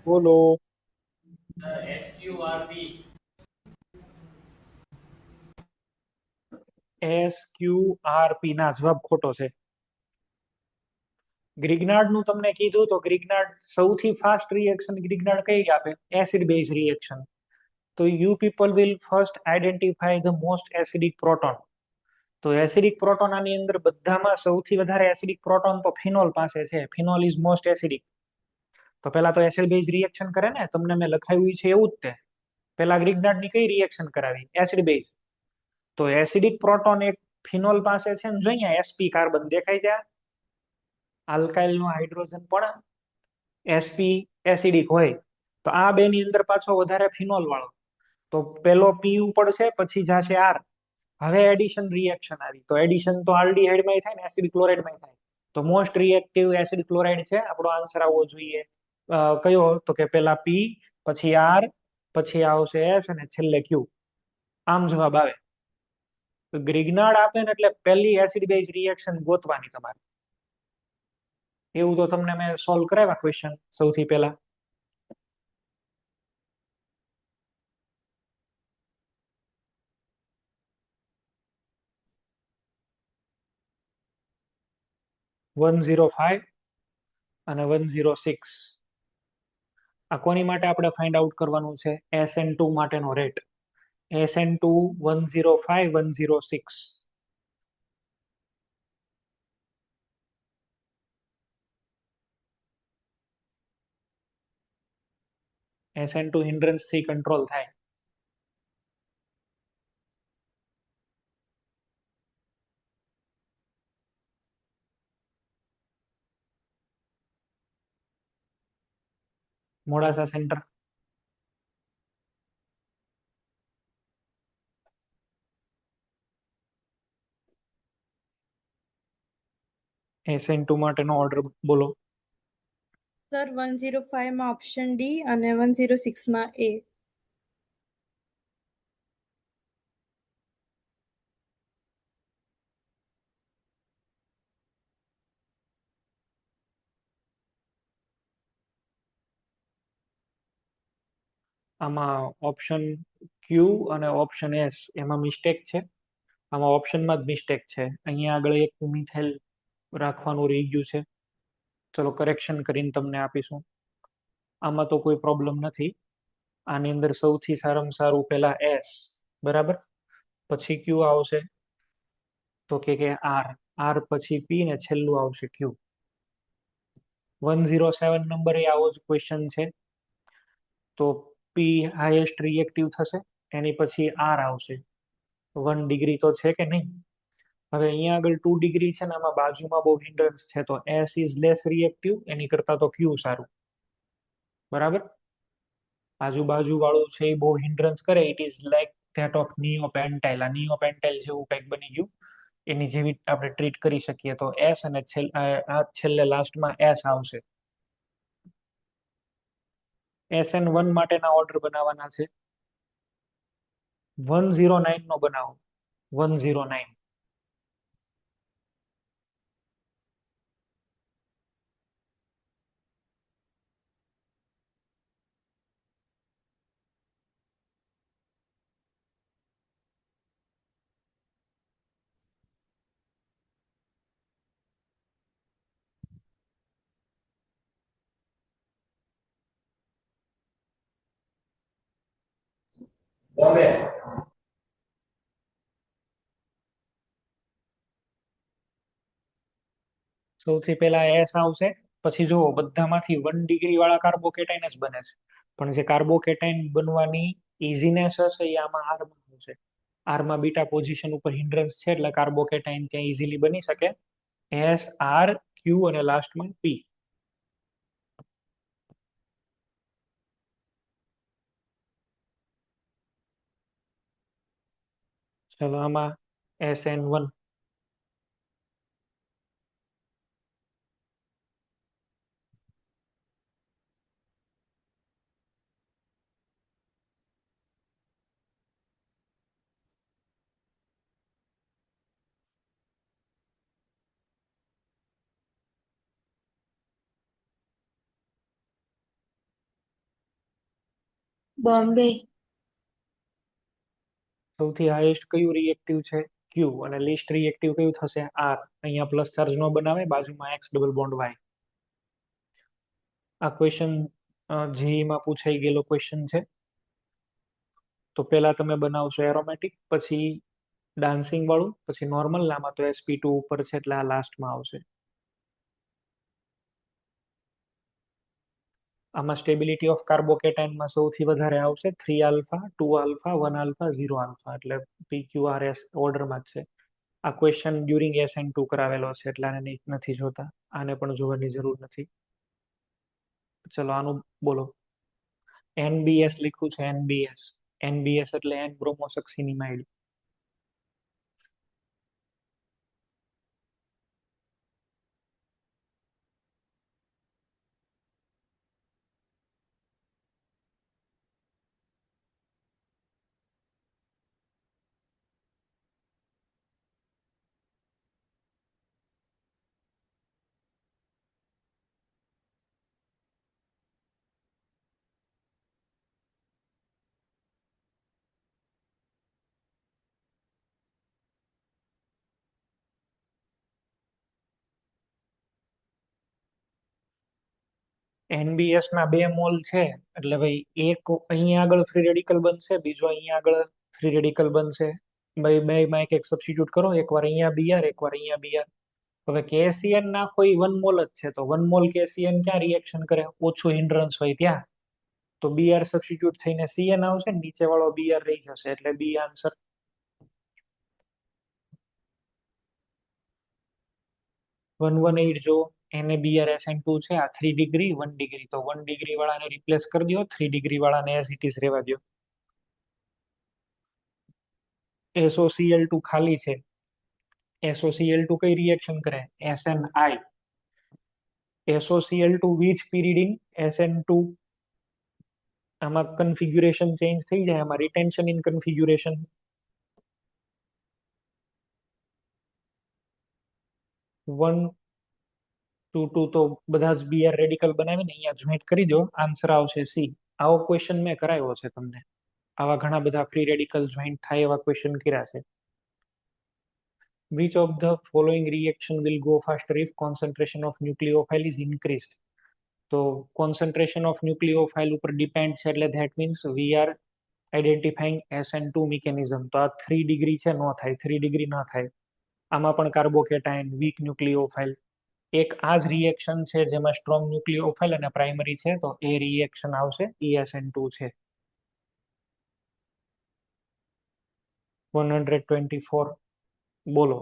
બોલો. SQRP ના જવાબ ખોટો છે. ગ્રિગ્નાર્ડ નું તમને કીધું તો ગ્રિગ્નાર્ડ સૌથી ફાસ્ટ રિએક્શન ગ્રિગ્નાર્ડ કઈ આપે? Acid base reaction. તો you people will first identify the most acidic proton. તો એસિડિક પ્રોટોન આની અંદર બધામાં સૌથી વધારે એસિડિક પ્રોટોન તો ફિનોલ પાસે છે. Phenol is most acidic. તો પેલા તો એસિડ બેઝ રિએક્શન કરે ને, તમને મેં લખાવ્યું છે એવું જ તે. પેલા ગ્રિગ્નાર્ડ ની કઈ રિએક્શન કરાવી? Acid base. તો એસિડિક પ્રોટોન એક ફિનોલ પાસે છે ને, જોઈએ sp કાર્બન દેખાય છે. આલ્કાઇલ નો હાઇડ્રોજન પણ sp એસિડિક હોય. તો આ બે ની અંદર પાછો વધારે ફિનોલ વાળો. તો પેલો p ઉપર છે, પછી જશે r. હવે એડિશન રિએક્શન આવી. તો એડિશન તો આલ્ડીહાઇડ માં થાય ને, એસિડ ક્લોરાઇડ માં થાય. તો મોસ્ટ રિએક્ટિવ એસિડ ક્લોરાઇડ છે. આપણો આન્સર આવવો જોઈએ કયો? તો કે પેલા p, પછી r, પછી આવશે s અને છેલ્લે q. આમ જવાબ આવે. ગ્રિગ્નાર્ડ આપે ને એટલે પહેલી એસિડ બેઝ રિએક્શન ગોતવાની તમારે. એવું તો તમને મેં સોલ્વ કરાવ્યા ક્વેશ્ચન સૌથી પહેલા. વન 105 અને 106. આ કોની માટે આપણે ફાઇન્ડ આઉટ કરવાનું છે? SN2 માટેનો રેટ. SN2 105 106. SN2 હિન્ડ્રન્સ થી કંટ્રોલ થાય. મોડાસા સેન્ટર. SN2 માટેનો ઓર્ડર બોલો. સર 105 માં ઓપ્શન ડી અને 106 માં એ. આમાં ઓપ્શન ક્યુ અને ઓપ્શન એસ એમાં મિસ્ટેક છે. આમાં ઓપ્શનમાં જ મિસ્ટેક છે. અહીંયા આગળ એક મિથાઇલ રાખવાનું રહી ગયું છે. ચલો કરેક્શન કરીને તમને આપીશું. આમાં તો કોઈ પ્રોબ્લેમ નથી. આની અંદર સૌથી સારામાં સારું પેલા એસ, બરાબર, પછી ક્યુ આવશે. તો કે આર, આર પછી પી ને છેલ્લું આવશે ક્યુ. 107 નંબર એ આવો જ ક્વેશ્ચન છે. તો પી હાઈએસ્ટ રિએક્ટિવ થશે, એની પછી આર આવશે. 1 ડિગ્રી તો છે કે નહીં? હવે અહીંયા આગળ 2 ડિગ્રી છે ને, આમાં બાજુમાં બહુ હિન્ડ્રન્સ છે. તો એસ ઇઝ લેસ રિએક્ટિવ, એની કરતા તો ક્યુ સારું. બરાબર. આજુબાજુ વાળું છે એ બહુ હિન્ડ્રન્સ કરે. It is like that of neopentyl. આ નિયોપેન્ટાઇલ જેવું કંઈક બની ગયું. એની જેવી આપણે ટ્રીટ કરી શકીએ. તો એસ અને છેલ્લે લાસ્ટમાં એસ આવશે. SN1 માટેના ઓર્ડર બનાવવાના છે. 109 નો બનાવો. 109. સૌથી પહેલા એસ આવશે. પછી જુઓ, બધામાંથી 1 ડિગ્રી વાળા કાર્બોકેટાઇન જ બને છે. પણ જે કાર્બોકેટાઇન બનવાની ઇઝીનેસ હશે એ આમાં આરમાં છે. આરમાં બીટા પોઝિશન ઉપર હિન્ડ્રન્સ છે, એટલે કાર્બોકેટાઇન ત્યાં ઇઝીલી બની શકે. એસ, આર, ક્યુ અને લાસ્ટમાં પી. ચલો આમાં SN1. બોમ્બે. સૌથી હાઈએસ્ટ કયું રિએક્ટિવ છે? ક્યુ. અને લીસ્ટ રિએક્ટિવ કયું થશે? આર. અહીંયા પ્લસ ચાર્જ નો બનાવે, બાજુમાં એક્સ ડબલ બોન્ડ વાય. આ ક્વેશ્ચન જેઈમાં પૂછાઈ ગયેલો ક્વેશ્ચન છે. તો પહેલા તમે બનાવશો એરોમેટિક, પછી ડાન્સિંગ વાળું, પછી નોર્મલ. આમાં તો sp2 ઉપર છે એટલે આ લાસ્ટમાં આવશે. આમાં સ્ટેબિલિટી ઓફ કાર્બોકેટાઇનમાં સૌથી વધારે આવશે 3 આલ્ફા, 2 આલ્ફા, 1 આલ્ફા, 0 આલ્ફા, એટલે PQRS ઓર્ડરમાં જ છે. આ ક્વેશ્ચન ડ્યુરિંગ SN2 કરાવેલો છે એટલે આને નથી જોતા, આને પણ જોવાની જરૂર નથી. ચલો આનું બોલો. NBS લખ્યું છે, NBS. NBS એટલે N બ્રોમોસક્સિનિમાઇડ. NBS ના 2 મોલ છે એટલે ભાઈ એક અહીંયા આગળ ફ્રી રેડિકલ બનશે, બીજો અહીંયા આગળ ફ્રી રેડિકલ બનશે. ભાઈ બે માં એક એક સબસ્ટિટ્યુટ કરો, એકવાર અહીંયા Br, એકવાર અહીંયા Br. હવે KCN નાખો એ 1 મોલ જ છે, તો 1 મોલ KCN ક્યાં રિએક્શન કરે? ઓછું હિન્ડ્રન્સ હોય ત્યાં. તો Br સબસ્ટિટ્યુટ થઈને CN આવશે, નીચે વાળો Br રહી જશે, એટલે B આન્સર. 118 જો NaBrSN2 છે, આ 3 ડિગ્રી 1 ડિગ્રી, તો 1 ડિગ્રી વાળાને રિપ્લેસ કરી દો, 3 ડિગ્રી વાળાને એઝ ઇટ ઇઝ રહેવા દો. SOCl2 ખાલી છે. SOCl2 કઈ રિએક્શન કરે? SNI. SOCl2 with pyridine SN2. આમાં કન્ફિગ્યુરેશન ચેન્જ થઈ જાય, આમાં રિટેન્શન ઇન કન્ફિગ્યુરેશન. 1 2 2 તો બધા જ Br રેડિકલ બનાવીને અહીંયા જોઈન્ટ કરી દો, આન્સર આવશે C. આવો ક્વેશ્ચન મેં કરાવ્યો છે તમને. આવા ઘણા બધા ફ્રી રેડિકલ જોઈન્ટ થાય એવા ક્વેશ્ચન કર્યા છે. Which of the following reaction will go faster if concentration of nucleophile is increased? તો concentration of nucleophile ઉપર ડિપેન્ડ છે, એટલે that means we are identifying SN2 mechanism. તો આ 3 ડિગ્રી છે, નો થાય, 3 ડિગ્રી ના થાય. આમાં પણ કાર્બોકેટાઇન, વીક ન્યુક્લિયોફાઇલ. એક આ જ રિએક્શન છે જેમાં સ્ટ્રોંગ ન્યુક્લિયોફાઇલ અને પ્રાઇમરી છે, તો એ રિએક્શન આવશે ESN2 છે. 124 બોલો.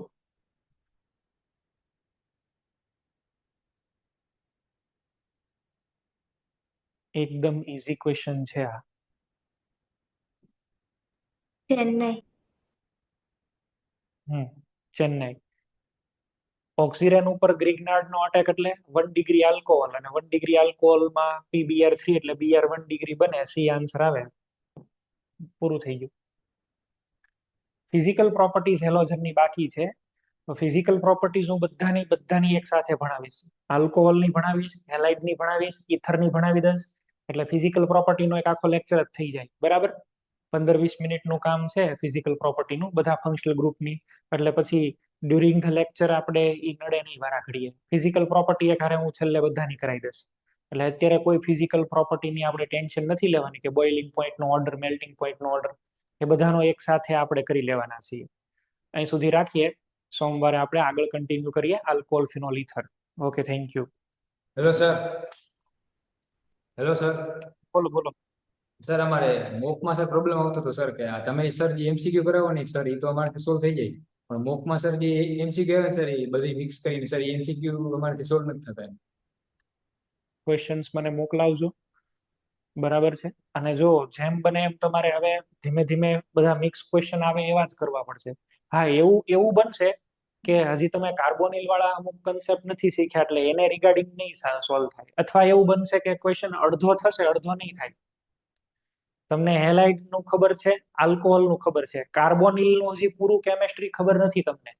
એકદમ ઈઝી ક્વેશ્ચન છે આ. ચેન્નઈ. ચેન્નઈ. ઓક્સિરેન ઉપર ગ્રિગ્નાર્ડ નો અટેક એટલે 1 ડિગ્રી આલ્કોહોલ, અને 1 ડિગ્રી આલ્કોહોલમાં PBr3 એટલે Br 1 ડિગ્રી બને, સી આન્સર આવે. પૂરું થઈ ગયું. ફિઝિકલ પ્રોપર્ટીઝ હેલોજનની બાકી છે, તો ફિઝિકલ પ્રોપર્ટીઝ હું બધાની એક સાથે ભણાવીશ. આલ્કોહોલની ભણાવીશ, હેલાઇડની ભણાવીશ, ઇથરની ભણાવી દઈશ, એટલે ફિઝિકલ પ્રોપર્ટીનો એક આખો લેક્ચર જ થઈ જાય. બરાબર? 15-20 મિનિટનું કામ છે ફિઝિકલ પ્રોપર્ટીનું, બધા ફંક્શનલ ગ્રુપની. એટલે પછી ડ્યુરિંગ ધ લેક્ચર આપણે ઈ નડે નહીં વારા ઘડીએ. ફિઝિકલ પ્રોપર્ટી એક હારે હું છેલ્લે બધાની કરાવી દઈશ. એટલે અત્યારે કોઈ ફિઝિકલ પ્રોપર્ટીની આપણે ટેન્શન નથી લેવાની કે બોઇલિંગ પોઈન્ટનો ઓર્ડર, મેલ્ટિંગ પોઈન્ટનો ઓર્ડર, એ બધાનો એક સાથે આપણે કરી લેવાના છીએ. અહીં સુધી રાખીએ. સોમવારે આપણે આગળ કન્ટિન્યુ કરીએ alcohol phenol ether. Okay, thank you. Hello sir. Hello sir. બોલો બોલો. સર અમારે મોકમાં સર પ્રોબ્લેમ આવતો હતો સર, કે આ તમે સર જે MCQ કરાવો ને સર, એ તો અમારાથી સોલ્વ થઈ જાય, પણ મોકમાં સર જે MCQ આવે સર, એ બધી મિક્સ કરીને સર MCQ અમારાથી સોલ્વ નથી થતા. ક્વેશ્ચન્સ મને મોકલાવજો. બરાબર છે. અને જો જેમ બને એમ તમારે હવે ધીમે ધીમે બધા મિક્સ ક્વેશ્ચન આવે એવા જ કરવા પડશે. હા, એવું બનશે કે હજી તમે કાર્બોનિલ વાળા અમુક કન્સેપ્ટ નથી શીખ્યા એટલે એને રિગાર્ડિંગ નહીં સોલ્વ થાય, અથવા એવું બનશે કે ક્વેશ્ચન અડધો થશે, અડધો નહીં થાય. તમને હેલાઇડ નું ખબર છે, આલ્કોહોલ નું ખબર છે, કાર્બોનિલ નું હજી પૂરું કેમેસ્ટ્રી ખબર નથી તમને.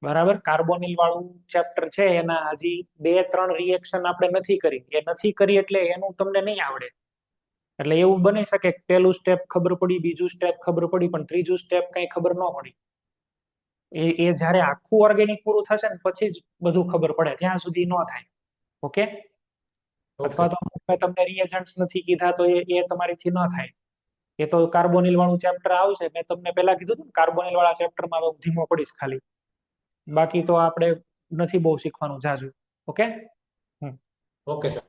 બરાબર? કાર્બોનિલ વાળું ચેપ્ટર છે, એના હજી 2-3 રિએક્શન આપણે નથી કરી. એ નથી કરી એટલે એનું તમને નહીં આવડે. એટલે એવું બની શકે કે પહેલું સ્ટેપ ખબર પડી, બીજું સ્ટેપ ખબર પડી, પણ ત્રીજું સ્ટેપ કઈ ખબર ન પડી. એ જ્યારે આખું ઓર્ગેનિક પૂરું થશે ને પછી જ બધું ખબર પડે, ત્યાં સુધી ન થાય. ઓકે, અથવા તો મેં તમને રિએજન્ટ્સ નથી કીધા તો એ તમારીથી ન થાય. એ તો કાર્બોનિલ વાળું ચેપ્ટર આવશે, મેં તમને પહેલા કીધું હતું કાર્બોનિલ વાળા ચેપ્ટરમાં હું ધીમો પડીશ ખાલી, બાકી તો આપણે નથી બહુ શીખવાનું જાજુ. ઓકે. Okay sir.